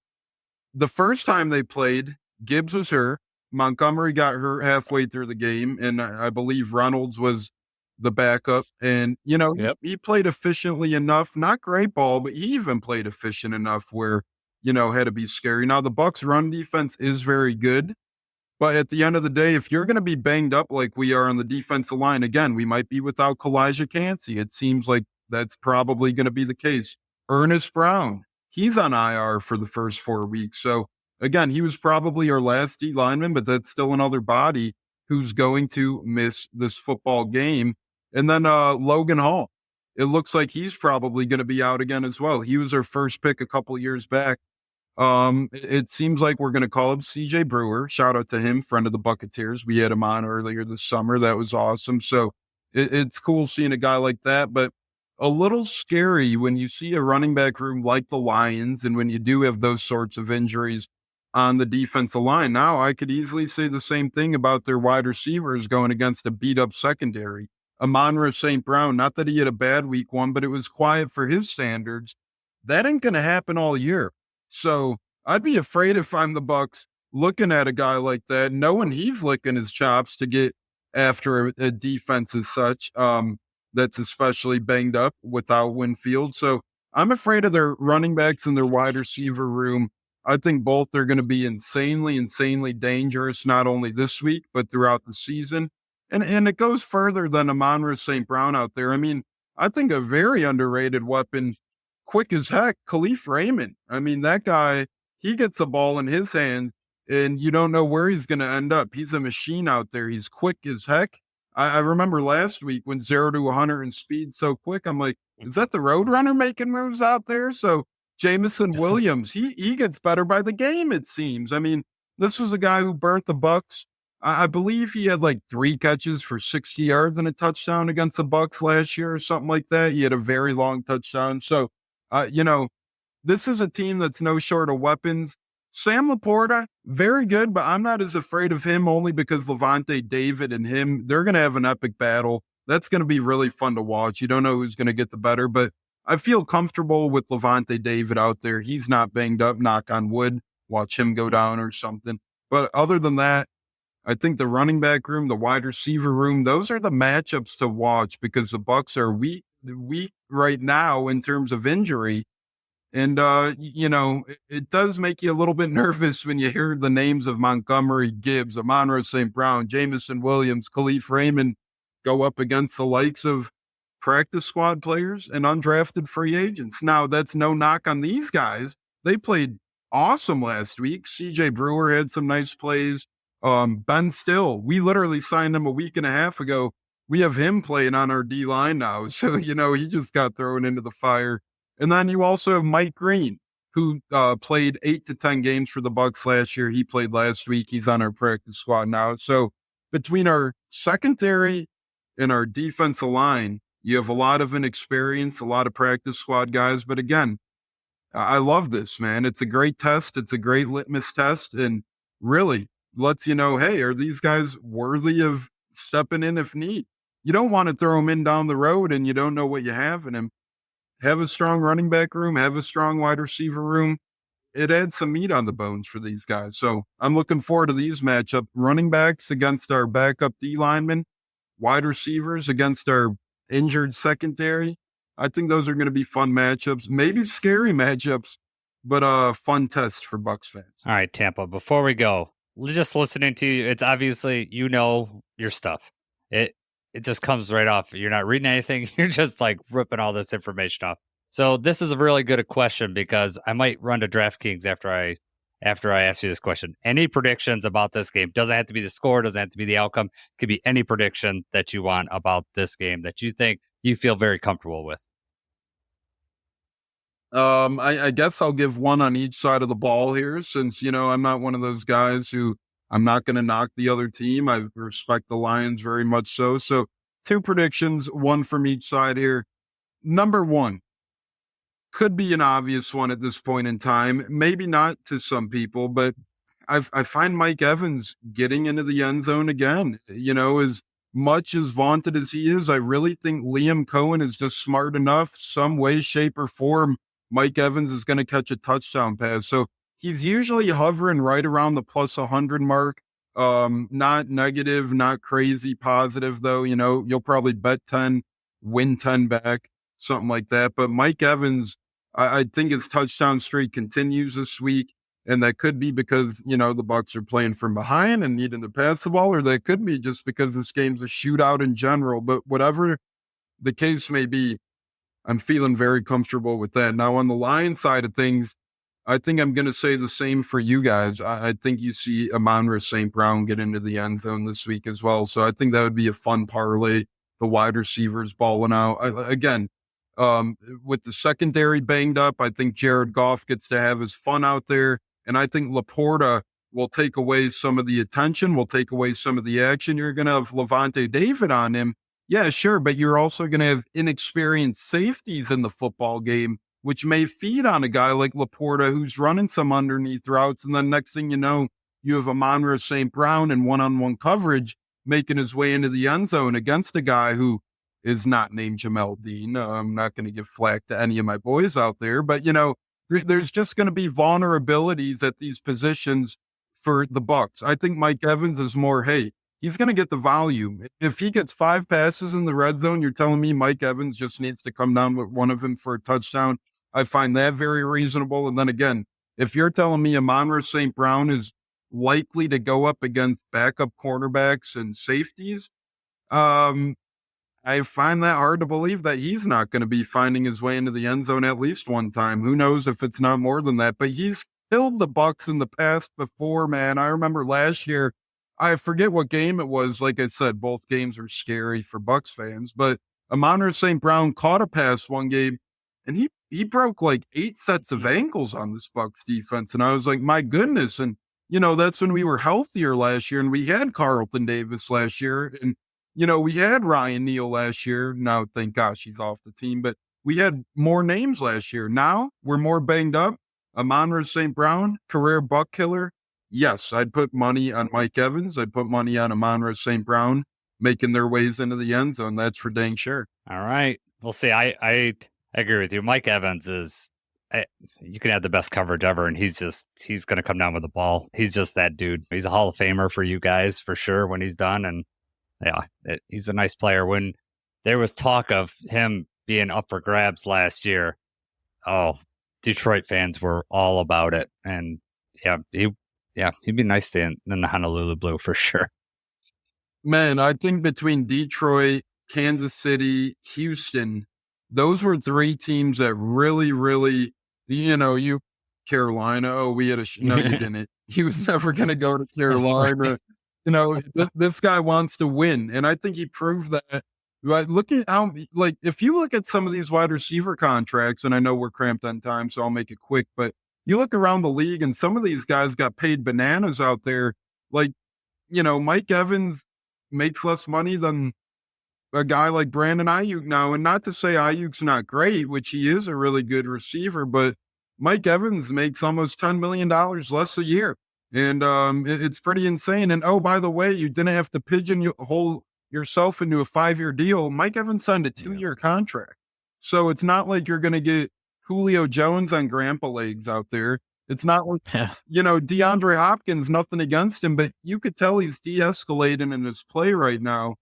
The first time they played, Gibbs was hurt. Montgomery got hurt halfway through the game, and I believe Reynolds was the backup. And, he played efficiently enough, not great ball, but he even played efficient enough where, had to be scary. Now, the Bucs run defense is very good. But at the end of the day, if you're going to be banged up like we are on the defensive line, again, we might be without Kalijah Cansey. It seems like that's probably going to be the case. Ernest Brown, he's on IR for the first 4 weeks. So, again, he was probably our last D lineman, but that's still another body who's going to miss this football game. And then Logan Hall, it looks like he's probably going to be out again as well. He was our first pick a couple of years back. It seems like we're going to call up CJ Brewer. Shout out to him, friend of the Bucketeers. We had him on earlier this summer. That was awesome. So it's cool seeing a guy like that, but a little scary when you see a running back room like the Lions and when you do have those sorts of injuries on the defensive line. Now, I could easily say the same thing about their wide receivers going against a beat-up secondary. Amon-Ra St. Brown, not that he had a bad week one, but it was quiet for his standards. That ain't going to happen all year. So I'd be afraid if I'm the Bucs looking at a guy like that, knowing he's licking his chops to get after a defense as such that's especially banged up without Winfield. So I'm afraid of their running backs and their wide receiver room. I think both are going to be insanely dangerous, not only this week, but throughout the season. And it goes further than Amon-Ra St. Brown out there. I mean, I think a very underrated weapon, quick as heck, Khalif Raymond. I mean, that guy, he gets the ball in his hands and you don't know where he's going to end up. He's a machine out there. He's quick as heck. I remember last week when 0 to 100 in speed so quick, I'm like, is that the Roadrunner making moves out there? So Jamison Williams, he gets better by the game, it seems. I mean, this was a guy who burnt the Bucs. I believe he had like 3 catches for 60 yards and a touchdown against the Bucs last year or something like that. He had a very long touchdown. So, this is a team that's no short of weapons. Sam Laporta, very good, but I'm not as afraid of him only because Levante David and him, they're going to have an epic battle. That's going to be really fun to watch. You don't know who's going to get the better, but I feel comfortable with Levante David out there. He's not banged up, knock on wood. Watch him go down or something. But other than that, I think the running back room, the wide receiver room, those are the matchups to watch because the Bucs are weak right now in terms of injury. And, it does make you a little bit nervous when you hear the names of Montgomery, Gibbs, Amon-Ra St. Brown, Jamison Williams, Khalif Raymond go up against the likes of practice squad players and undrafted free agents. Now, that's no knock on these guys. They played awesome last week. CJ Brewer had some nice plays. Ben Still, we literally signed him a week and a half ago. We have him playing on our D line now. So, he just got thrown into the fire. And then you also have Mike Green, who played 8 to 10 games for the Bucs last year. He played last week. He's on our practice squad now. So between our secondary and our defensive line, you have a lot of inexperience, a lot of practice squad guys. But again, I love this, man. It's a great test. It's a great litmus test. And really lets you know, hey, are these guys worthy of stepping in if need? You don't want to throw them in down the road and you don't know what you have in them. Have a strong running back room, have a strong wide receiver room. It adds some meat on the bones for these guys. So I'm looking forward to these matchups. Running backs against our backup D linemen, wide receivers against our injured secondary. I think those are going to be fun matchups, maybe scary matchups, but a fun test for Bucs fans. All right, Tampa, before we go, just listening to you, it's obviously, your stuff. It just comes right off. You're not reading anything. You're just like ripping all this information off. So this is a really good question because I might run to DraftKings after I after I ask you this question. Any predictions about this game? Doesn't have to be the score, doesn't have to be the outcome. Could be any prediction that you want about this game that you think you feel very comfortable with. I guess I'll give one on each side of the ball here, since, I'm not one of those guys who I'm not going to knock the other team. I respect the Lions very much so. So 2 predictions, one from each side here. Number 1 could be an obvious one at this point in time. Maybe not to some people, but I find Mike Evans getting into the end zone again. As much as vaunted as he is, I really think Liam Cohen is just smart enough, some way, shape, or form. Mike Evans is going to catch a touchdown pass. So he's usually hovering right around the plus 100 mark. Not negative, not crazy positive, though. You'll probably bet 10, win 10 back, something like that. But Mike Evans, I think his touchdown streak continues this week. And that could be because, the Bucs are playing from behind and needing to pass the ball, or that could be just because this game's a shootout in general. But whatever the case may be, I'm feeling very comfortable with that. Now, on the Lions side of things, I think I'm going to say the same for you guys. I think you see Amon-Ra St. Brown get into the end zone this week as well. So I think that would be a fun parlay. The wide receivers balling out. With the secondary banged up, I think Jared Goff gets to have his fun out there. And I think Laporta will take away some of the attention, will take away some of the action. You're going to have Levante David on him. Yeah, sure. But you're also going to have inexperienced safeties in the football game, which may feed on a guy like Laporta who's running some underneath routes. And then next thing you know, you have Amon-Ra St. Brown in one-on-one coverage making his way into the end zone against a guy who is not named Jamel Dean. I'm not going to give flack to any of my boys out there, but there's just going to be vulnerabilities at these positions for the Bucs. I think Mike Evans is more, hey, he's going to get the volume. If he gets 5 passes in the red zone, you're telling me Mike Evans just needs to come down with one of them for a touchdown. I find that very reasonable. And then again, if you're telling me Amon-Ra St. Brown is likely to go up against backup cornerbacks and safeties, I find that hard to believe that he's not going to be finding his way into the end zone at least one time. Who knows if it's not more than that, but he's killed the Bucs in the past before, man. I remember last year, I forget what game it was. Like I said, both games are scary for Bucs fans, but Amon-Ra St. Brown caught a pass one game and he broke like 8 sets of ankles on this Bucs defense. And I was like, my goodness. And, that's when we were healthier last year and we had Carlton Davis last year. And, we had Ryan Neal last year. Now, thank gosh, he's off the team, but we had more names last year. Now we're more banged up. Amon-Ra St. Brown, career Buck killer. Yes, I'd put money on Mike Evans. I'd put money on Amon-Ra St. Brown making their ways into the end zone. That's for dang sure. All right. We'll see. I agree with you. Mike Evans is, you can have the best coverage ever, and he's going to come down with the ball. He's just that dude. He's a Hall of Famer for you guys for sure when he's done. And yeah, he's a nice player. When there was talk of him being up for grabs last year, Detroit fans were all about it. And he'd be nice to in the Honolulu Blue for sure. Man, I think between Detroit, Kansas City, Houston, those were 3 teams that really, really, Carolina. We had no, you didn't. He was never going to go to Carolina. This guy wants to win. And I think he proved that. Right? Look at how, if you look at some of these wide receiver contracts, and I know we're cramped on time, so I'll make it quick, but you look around the league and some of these guys got paid bananas out there. Mike Evans makes less money than a guy like Brandon Ayuk now. And not to say Ayuk's not great, which he is a really good receiver, but Mike Evans makes almost $10 million less a year. And it's pretty insane. And oh, by the way, you didn't have to pigeonhole yourself into a 5-year deal. Mike Evans signed a 2-year contract. So it's not like you're going to get Julio Jones on grandpa legs out there. It's not like, DeAndre Hopkins, nothing against him, but you could tell he's de-escalating in his play right now.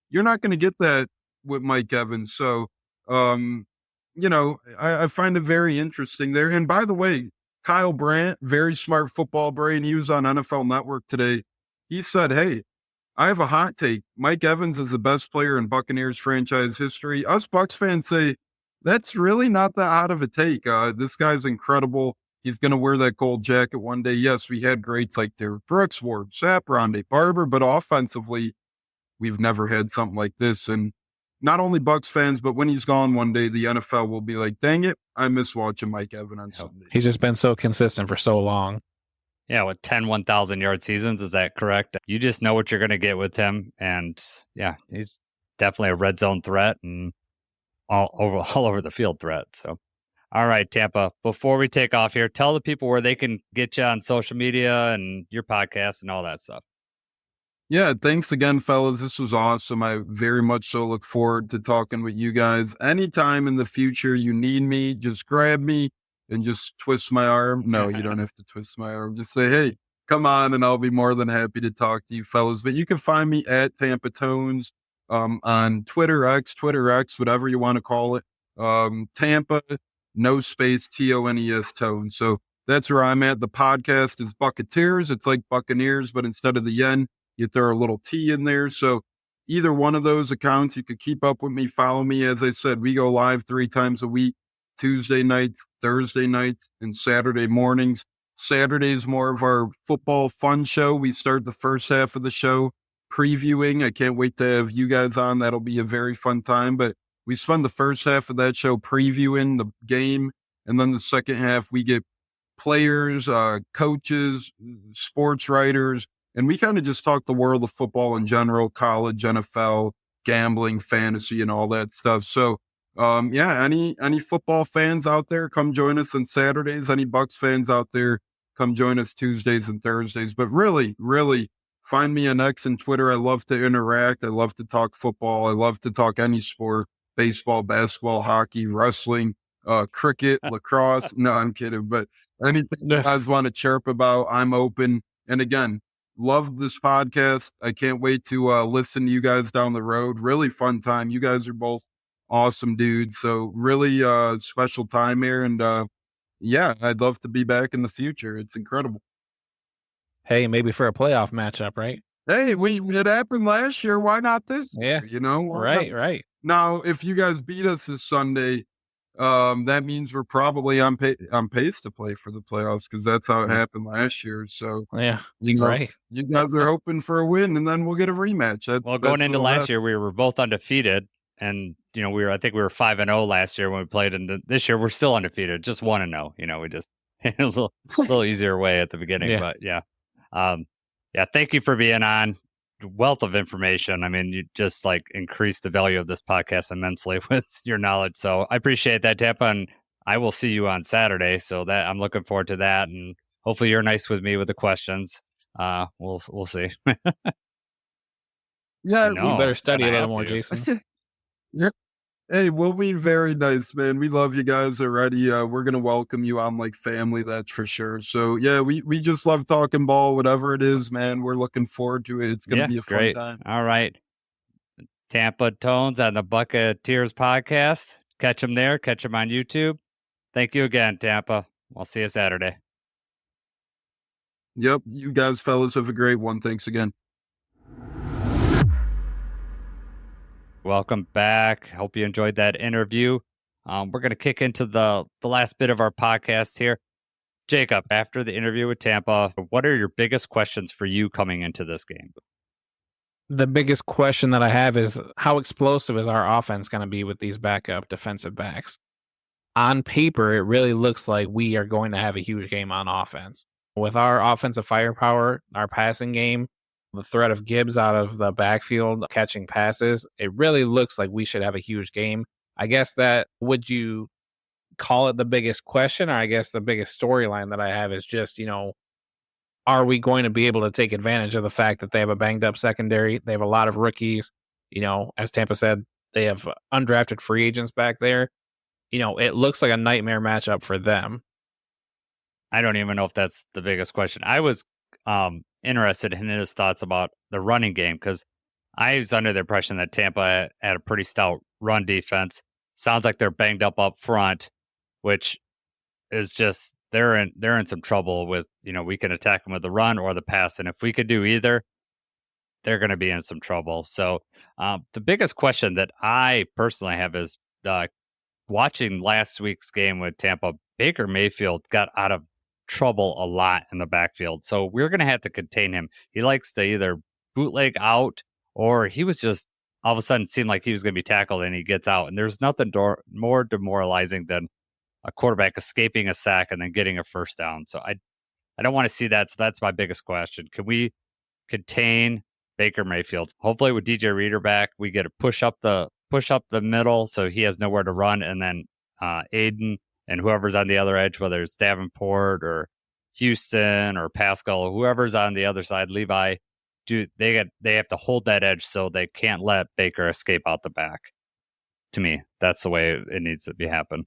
You're not going to get that with Mike Evans. So, I find it very interesting there. And by the way, Kyle Brandt, very smart football brain. He was on NFL Network today. He said, hey, I have a hot take. Mike Evans is the best player in Buccaneers franchise history. Us Bucs fans say, that's really not that out of a take. This guy's incredible. He's going to wear that gold jacket one day. Yes, we had greats like Derek Brooks, Ward Sapp, Rondé Barber, but offensively, we've never had something like this. And not only Bucs fans, but when he's gone one day, the NFL will be like, dang it, I miss watching Mike Evans on Sunday. He's just been so consistent for so long. Yeah, with 10 1,000-yard seasons, is that correct? You just know what you're going to get with him. And yeah, he's definitely a red zone threat and all over the field threat. So, all right, Tampa, before we take off here, tell the people where they can get you on social media and your podcast and all that stuff. Yeah, thanks again, fellas. This was awesome. I very much so look forward to talking with you guys. Anytime in the future you need me, just grab me and just twist my arm. No, you don't have to twist my arm. Just say, hey, come on, and I'll be more than happy to talk to you fellas. But you can find me at Tampa Tones on Twitter X, whatever you want to call it. Tampa, no space, Tones Tone. So that's where I'm at. The podcast is Bucketeers. It's like Buccaneers, but instead of the N, you throw a little T in there. So either one of those accounts, you could keep up with me, follow me. As I said, we go live 3 times a week, Tuesday nights, Thursday nights, and Saturday mornings. Saturday is more of our football fun show. We start the first half of the show previewing. I can't wait to have you guys on. That'll be a very fun time. But we spend the first half of that show previewing the game. And then the second half, we get players, coaches, sports writers, and we kind of just talk the world of football in general, college, NFL, gambling, fantasy, and all that stuff. So, yeah, any football fans out there, come join us on Saturdays. Any Bucs fans out there, come join us Tuesdays and Thursdays. But really, really, find me on X and Twitter. I love to interact. I love to talk football. I love to talk any sport, baseball, basketball, hockey, wrestling, cricket, lacrosse. No, I'm kidding. But anything you guys want to chirp about, I'm open. And again, love this podcast. I can't wait to listen to you guys down the road. Really fun time. You guys are both awesome dudes. So really special time here. And yeah, I'd love to be back in the future. It's incredible. Hey, maybe for a playoff matchup, right? Hey, it happened last year. Why not this year? Yeah. You know? Right. Now, if you guys beat us this Sunday, that means we're probably on pace to play for the playoffs, because that's how it happened last year. So Yeah, you know, right. you guys are hoping for a win, and then we'll get a rematch. Well, going into last year, we were both undefeated, and you know, I think we were 5-0 last year when we played, and this year we're still undefeated, just 1-0. You know, we just it was a little easier way at the beginning, Yeah. but yeah, yeah. Thank you for being on. Wealth of information. I mean, you just like increased the value of this podcast immensely with your knowledge. So I appreciate that, Tampa, and I will see you on Saturday. So that I'm looking forward to that, and hopefully you're nice with me with the questions. We'll see. Yeah, No, You better study a gonna little have more, to. Jason. yeah. Hey, we'll be very nice, man. We love you guys already. We're gonna welcome you on like family, that's for sure. So yeah, we just love talking ball, whatever it is, man. We're looking forward to it. It's gonna be a fun Great. time. All right. Tampa Tones on the Bucketeers podcast. Catch them there. Catch them on YouTube. Thank you again, Tampa. I'll see you Saturday. Yep, you guys, fellas, have a great one. Thanks again. Welcome back. Hope you enjoyed that interview. We're going to kick into the last bit of our podcast here. Jacob, after the interview with Tampa, what are your biggest questions for you coming into this game? The biggest question that I have is, how explosive is our offense going to be with these backup defensive backs? On paper, it really looks like we are going to have a huge game on offense. With our offensive firepower, our passing game, the threat of Gibbs out of the backfield catching passes, it really looks like we should have a huge game. I guess that, would you call it the biggest question? Or I guess the biggest storyline that I have is just, you know, are we going to be able to take advantage of the fact that they have a banged up secondary? They have a lot of rookies. You know, as Tampa said, they have undrafted free agents back there. You know, it looks like a nightmare matchup for them. I don't even know if that's the biggest question. I was interested in his thoughts about the running game, because I was under the impression that Tampa had a pretty stout run defense. Sounds like they're banged up front, which is just they're in some trouble with, you know, we can attack them with the run or the pass, and if we could do either, they're going to be in some trouble. So the biggest question that I personally have is watching last week's game with Tampa. Baker Mayfield got out of trouble a lot in the backfield. So we're going to have to contain him. He likes to either bootleg out, or he was just all of a sudden seemed like he was going to be tackled and he gets out. And there's nothing more demoralizing than a quarterback escaping a sack and then getting a first down. So I don't want to see that. So that's my biggest question. Can we contain Baker Mayfield? Hopefully with DJ Reader back, we get a push up the middle so he has nowhere to run, and then Aiden and whoever's on the other edge, whether it's Davenport or Houston or Pascal or whoever's on the other side, Levi, they have to hold that edge so they can't let Baker escape out the back. To me, that's the way it needs to be happen.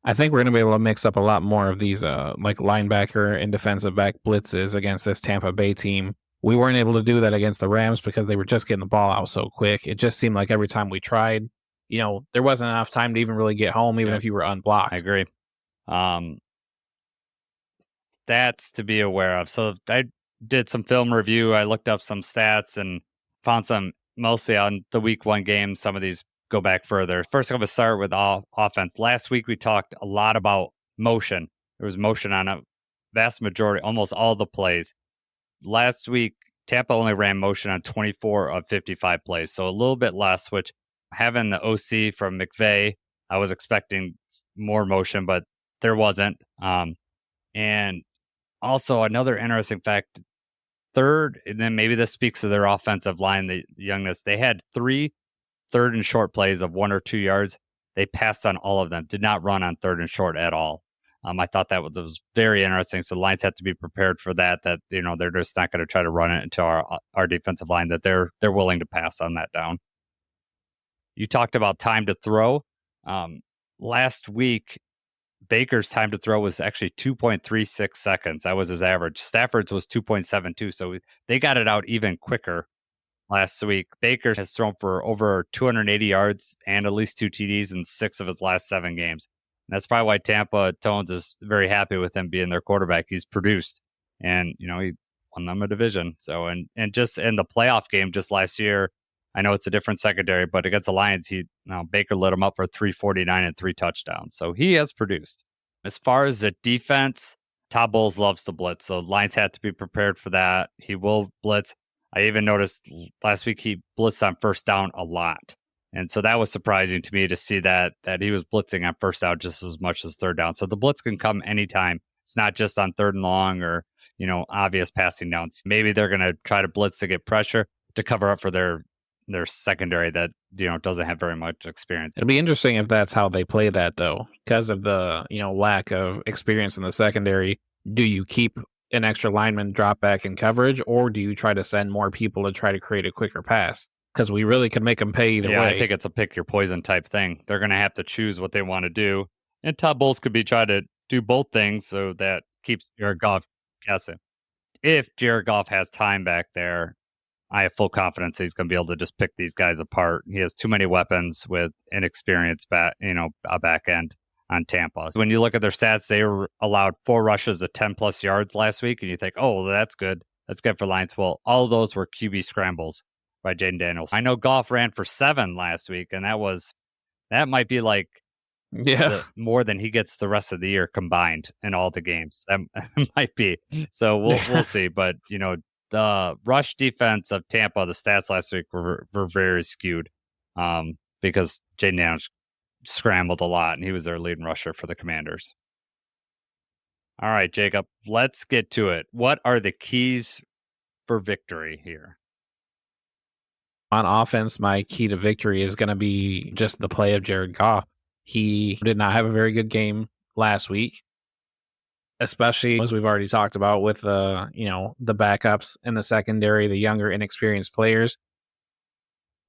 I think we're going to be able to mix up a lot more of these like linebacker and defensive back blitzes against this Tampa Bay team. We weren't able to do that against the Rams because they were just getting the ball out so quick. It just seemed like every time we tried, there wasn't enough time to even really get home, even if you were unblocked. I agree. Stats to be aware of. So I did some film review. I looked up some stats and found some mostly on the week 1 game. Some of these go back further. First, I'm going to start with offense. Last week, we talked a lot about motion. There was motion on a vast majority, almost all the plays. Last week, Tampa only ran motion on 24 of 55 plays, so a little bit less, which having the OC from McVay, I was expecting more motion, but there wasn't. And also another interesting fact, third, and then maybe this speaks to their offensive line, the youngness, they had 3 third and short plays of 1 or 2 yards. They passed on all of them, did not run on third and short at all. I thought that was very interesting. So the Lions have to be prepared for that they're just not going to try to run it into our defensive line, that they're willing to pass on that down. You talked about time to throw. Last week, Baker's time to throw was actually 2.36 seconds. That was his average. Stafford's was 2.72. So they got it out even quicker. Last week, Baker has thrown for over 280 yards and at least 2 TDs in 6 of his last 7 games. And that's probably why Tampa Tones is very happy with him being their quarterback. He's produced, and he won them a division. So and just in the playoff game just last year, I know it's a different secondary, but against the Lions, Baker lit him up for 349 and 3 touchdowns. So he has produced. As far as the defense, Todd Bowles loves to blitz, so Lions had to be prepared for that. He will blitz. I even noticed last week he blitzed on first down a lot. And so that was surprising to me to see that he was blitzing on first down just as much as third down. So the blitz can come anytime. It's not just on third and long or, obvious passing downs. Maybe they're going to try to blitz to get pressure to cover up for their secondary that, doesn't have very much experience. It'll be interesting if that's how they play that, though, because of the, lack of experience in the secondary. Do you keep an extra lineman drop back in coverage, or do you try to send more people to try to create a quicker pass? Because we really could make them pay either way. I think it's a pick your poison type thing. They're going to have to choose what they want to do. And Todd Bowles could be trying to do both things, so that keeps Jared Goff guessing. If Jared Goff has time back there, I have full confidence he's going to be able to just pick these guys apart. He has too many weapons with inexperienced a back end on Tampa. So when you look at their stats, they were allowed 4 rushes of 10 plus yards last week, and you think, oh, that's good. That's good for Lions. Well, all of those were QB scrambles by Jaden Daniels. I know Goff ran for 7 last week, and that might be like more than he gets the rest of the year combined in all the games. That might be. So we'll see. But the rush defense of Tampa, the stats last week were very skewed because Jaden Daniels scrambled a lot, and he was their leading rusher for the Commanders. All right, Jacob, let's get to it. What are the keys for victory here? On offense, my key to victory is going to be just the play of Jared Goff. He did not have a very good game last week, especially as we've already talked about with the backups in the secondary, the younger, inexperienced players.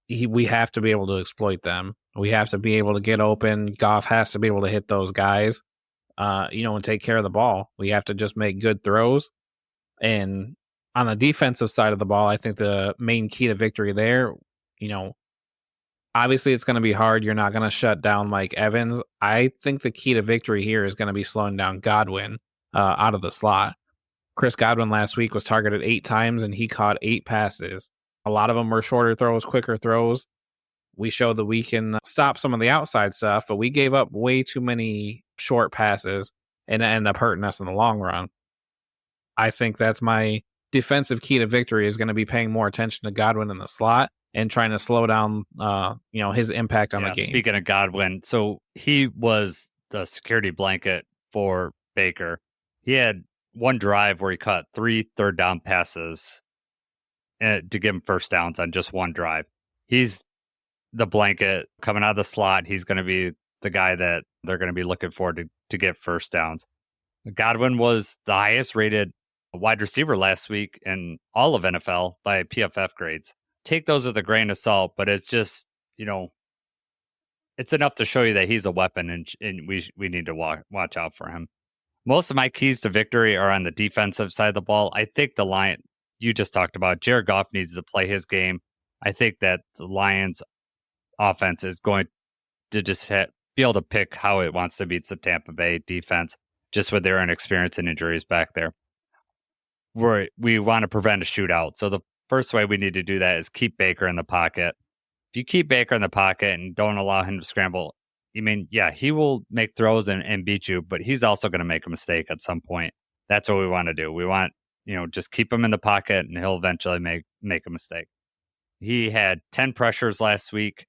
We have to be able to exploit them. We have to be able to get open. Goff has to be able to hit those guys, and take care of the ball. We have to just make good throws. And on the defensive side of the ball, I think the main key to victory there, obviously it's going to be hard. You're not going to shut down Mike Evans. I think the key to victory here is going to be slowing down Godwin out of the slot. Chris Godwin last week was targeted 8 times, and he caught 8 passes. A lot of them were shorter throws, quicker throws. We showed that we can stop some of the outside stuff, but we gave up way too many short passes and end up hurting us in the long run. I think that's my defensive key to victory is going to be paying more attention to Godwin in the slot and trying to slow down, his impact on the game. Speaking of Godwin, so he was the security blanket for Baker. He had one drive where he caught 3 third-down passes to give him first downs on just one drive. He's the blanket coming out of the slot. He's going to be the guy that they're going to be looking for to get first downs. Godwin was the highest rated wide receiver last week in all of NFL by PFF grades. Take those with a grain of salt, but it's just, it's enough to show you that he's a weapon, and we need to watch out for him. Most of my keys to victory are on the defensive side of the ball. I think the Lion you just talked about, Jared Goff needs to play his game. I think that the Lions offense is going to just be able to pick how it wants to beat the Tampa Bay defense, just with their inexperience and injuries back there. We want to prevent a shootout. So the first way we need to do that is keep Baker in the pocket. If you keep Baker in the pocket and don't allow him to scramble, he will make throws and beat you, but he's also going to make a mistake at some point. That's what we want to do. We want, just keep him in the pocket and he'll eventually make a mistake. He had 10 pressures last week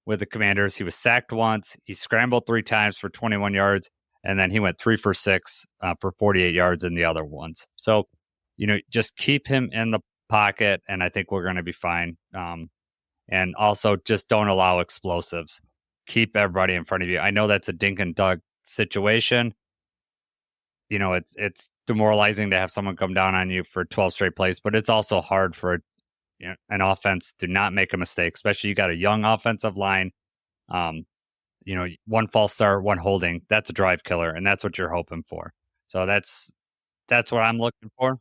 with the Commanders. He was sacked once. He scrambled 3 times for 21 yards, and then he went 3 for 6 for 48 yards in the other ones. So, just keep him in the pocket, and I think we're going to be fine. And also just don't allow explosives. Keep everybody in front of you. I know that's a dink and dunk situation. It's demoralizing to have someone come down on you for 12 straight plays, but it's also hard for an offense to not make a mistake, especially you got a young offensive line. One false start, one holding, that's a drive killer, and that's what you're hoping for. So that's what I'm looking for.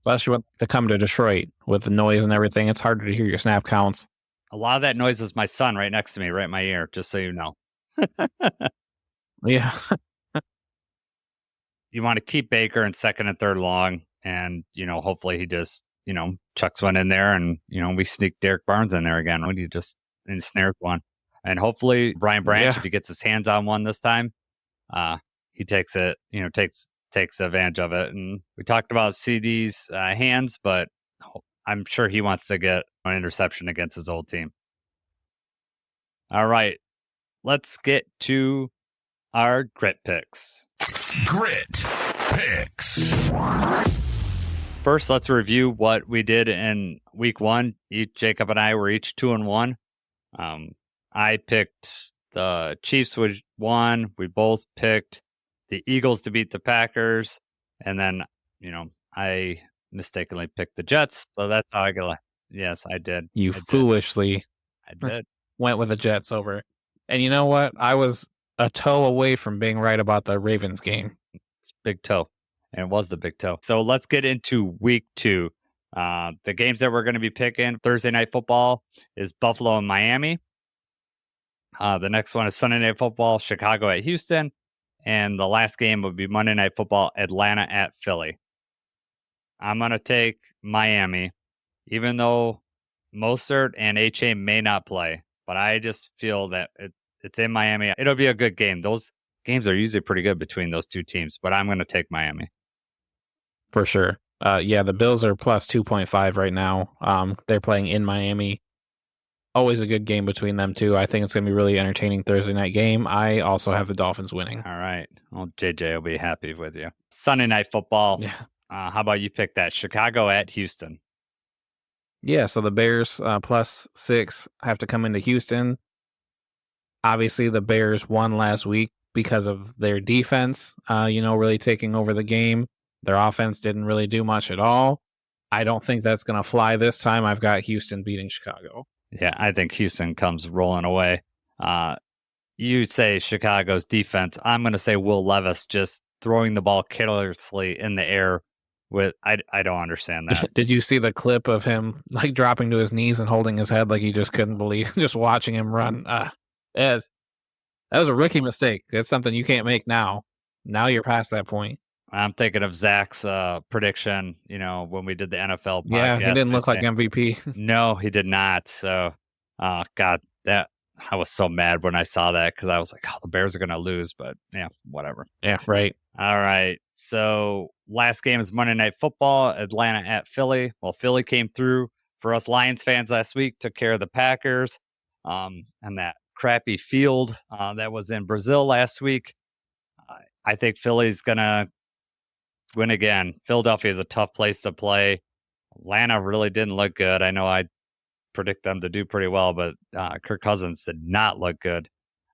Especially when they come to Detroit with the noise and everything, it's harder to hear your snap counts. A lot of that noise is my son right next to me, right in my ear, just so you know. Yeah. You want to keep Baker in second and third long, and, hopefully he just, chucks one in there, and, we sneak Derek Barnes in there again when he just ensnares one. And hopefully Brian Branch, if he gets his hands on one this time, he takes it, takes advantage of it. And we talked about CD's hands, but I'm sure he wants to get an interception against his old team. All right, let's get to our grit picks. Grit picks. First, let's review what we did in week 1. Jacob and I were each 2-1. I picked the Chiefs with 1. We both picked the Eagles to beat the Packers. And then, I mistakenly picked the Jets. So that's how I got. Yes, I did. You foolishly went with the Jets over. And you know what? I was a toe away from being right about the Ravens game. It's big toe. And it was the big toe. So let's get into week 2. The games that we're going to be picking, Thursday Night Football is Buffalo and Miami. The next one is Sunday Night Football, Chicago at Houston. And the last game would be Monday Night Football, Atlanta at Philly. I'm going to take Miami, even though Mostert and H.A. may not play. But I just feel that it's in Miami. It'll be a good game. Those games are usually pretty good between those two teams, but I'm going to take Miami. For sure. The Bills are plus 2.5 right now. They're playing in Miami. Always a good game between them two. I think it's going to be a really entertaining Thursday night game. I also have the Dolphins winning. All right. Well, JJ will be happy with you. Sunday Night Football. Yeah. How about you pick that? Chicago at Houston. Yeah, so the Bears plus 6 have to come into Houston. Obviously, the Bears won last week because of their defense, really taking over the game. Their offense didn't really do much at all. I don't think that's going to fly this time. I've got Houston beating Chicago. Yeah, I think Houston comes rolling away. You say Chicago's defense. I'm going to say Will Levis just throwing the ball carelessly in the air. I don't understand that. Did you see the clip of him dropping to his knees and holding his head like he just couldn't believe, just watching him run? That was a rookie mistake. That's something you can't make now. Now you're past that point. I'm thinking of Zach's prediction, when we did the NFL podcast. Yeah, he didn't look like MVP. No, he did not. So, God, that I was so mad when I saw that because I was like, oh, the Bears are going to lose, but yeah, whatever. Yeah, right. All right. So last game is Monday Night Football, Atlanta at Philly. Well, Philly came through for us Lions fans last week, took care of the Packers, and that crappy field that was in Brazil last week. I think Philly's going to win again. Philadelphia is a tough place to play. Atlanta really didn't look good. I know I predict them to do pretty well, but Kirk Cousins did not look good.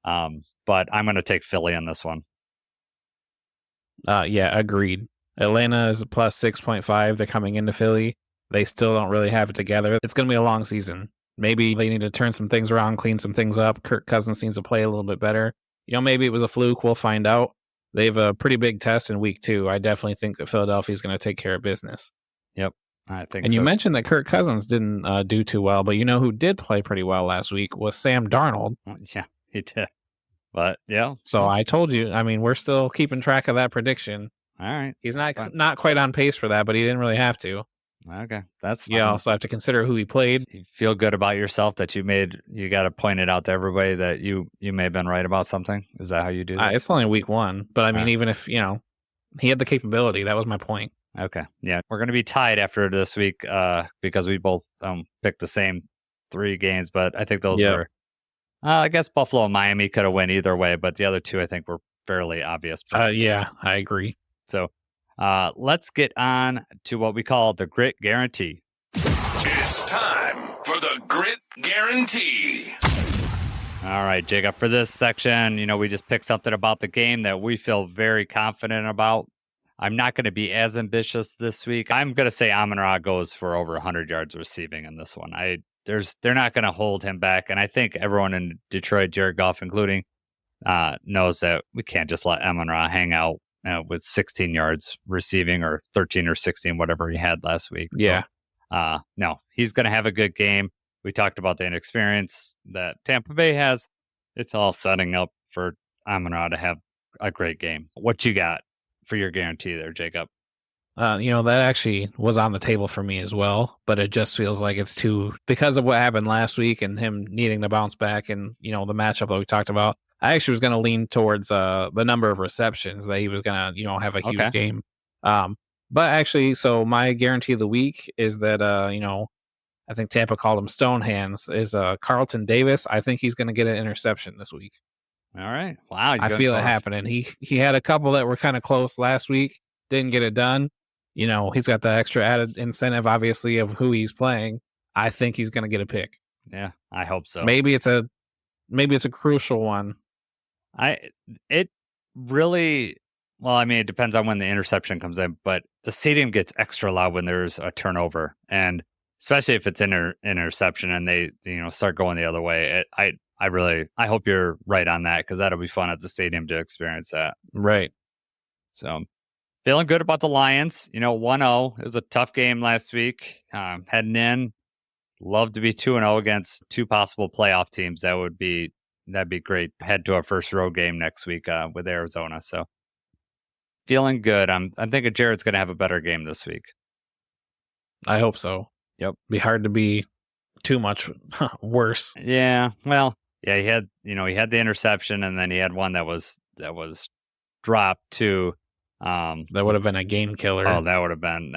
But I'm going to take Philly on this one. Yeah, agreed. Atlanta is a plus 6.5. They're coming into Philly. They still don't really have it together. It's going to be a long season. Maybe they need to turn some things around, clean some things up. Kirk Cousins needs to play a little bit better. Maybe it was a fluke. We'll find out. They have a pretty big test in week 2. I definitely think that Philadelphia is going to take care of business. Yep, I think and so. You mentioned that Kirk Cousins didn't do too well, but who did play pretty well last week was Sam Darnold. Yeah, he did. But, yeah. So I told you, we're still keeping track of that prediction. All right. He's not quite on pace for that, but he didn't really have to. Okay, that's fine. You also have to consider who he played. You feel good about yourself that you got to point it out to everybody that you may have been right about something? Is that how you do this? It's only week 1, but even if, he had the capability, that was my point. Okay, yeah. We're going to be tied after this week because we both picked the same 3 games, but I think those were, I guess Buffalo and Miami could have went either way, but the other 2 I think were fairly obvious. Yeah, I agree. So let's get on to what we call the Grit Guarantee. It's time for the Grit Guarantee. All right, Jacob, for this section, we just picked something about the game that we feel very confident about. I'm not going to be as ambitious this week. I'm going to say Amon-Ra goes for over 100 yards receiving in this one. They're not going to hold him back, and I think everyone in Detroit, Jared Goff including, knows that we can't just let Amon-Ra hang out with 16 yards receiving or 13 or 16, whatever he had last week. Yeah. So, no, he's going to have a good game. We talked about the inexperience that Tampa Bay has. It's all setting up for Amon-Ra to have a great game. What you got for your guarantee there, Jacob? That actually was on the table for me as well, but it just feels like it's because of what happened last week and him needing to bounce back and, the matchup that we talked about. I actually was going to lean towards the number of receptions that he was going to, have a huge game. But actually, so my guarantee of the week is that, I think Tampa called him Stone Hands, is Carlton Davis. I think he's going to get an interception this week. All right. Wow. I feel it happening. He had a couple that were kind of close last week, didn't get it done. He's got the extra added incentive, obviously, of who he's playing. I think he's going to get a pick. Yeah, I hope so. Maybe it's a crucial one. It really, well, it depends on when the interception comes in, but the stadium gets extra loud when there's a turnover, and especially if it's interception and they start going the other way. I hope you're right on that because that'll be fun at the stadium to experience that. Right. So feeling good about the Lions. 1-0. It was a tough game last week. Heading in, love to be 2-0 against 2 possible playoff teams. That'd be great. Head to our first road game next week with Arizona. So feeling good. I'm thinking Jared's going to have a better game this week. I hope so. Yep. Be hard to be too much worse. Yeah. Well, yeah, he had the interception and then he had one that was dropped too. That would have been a game killer. Oh, that would have been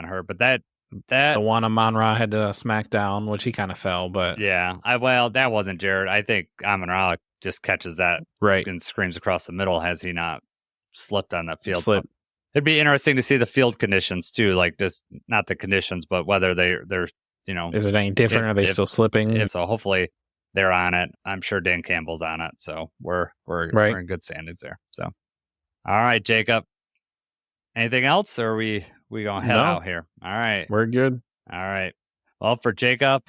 hurt. But that the one Amon-Ra had to smack down, which he kind of fell, but yeah, that wasn't Jared. I think Amon-Ra just catches that right and screams across the middle. Has he not slipped on that field? It'd be interesting to see the field conditions too, like just not the conditions, but whether they're is it any different? Are they still slipping? So hopefully they're on it. I'm sure Dan Campbell's on it, so we're in good standings there. So, all right, Jacob. Anything else, or are we gonna head out here? All right, we're good. All right. Well, for Jacob,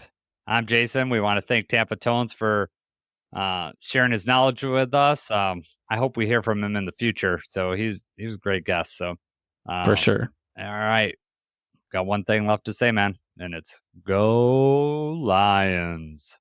I'm Jason. We want to thank Tampa Tones for sharing his knowledge with us. I hope we hear from him in the future. So he was a great guest. So for sure. All right, got one thing left to say, man, and it's go Lions.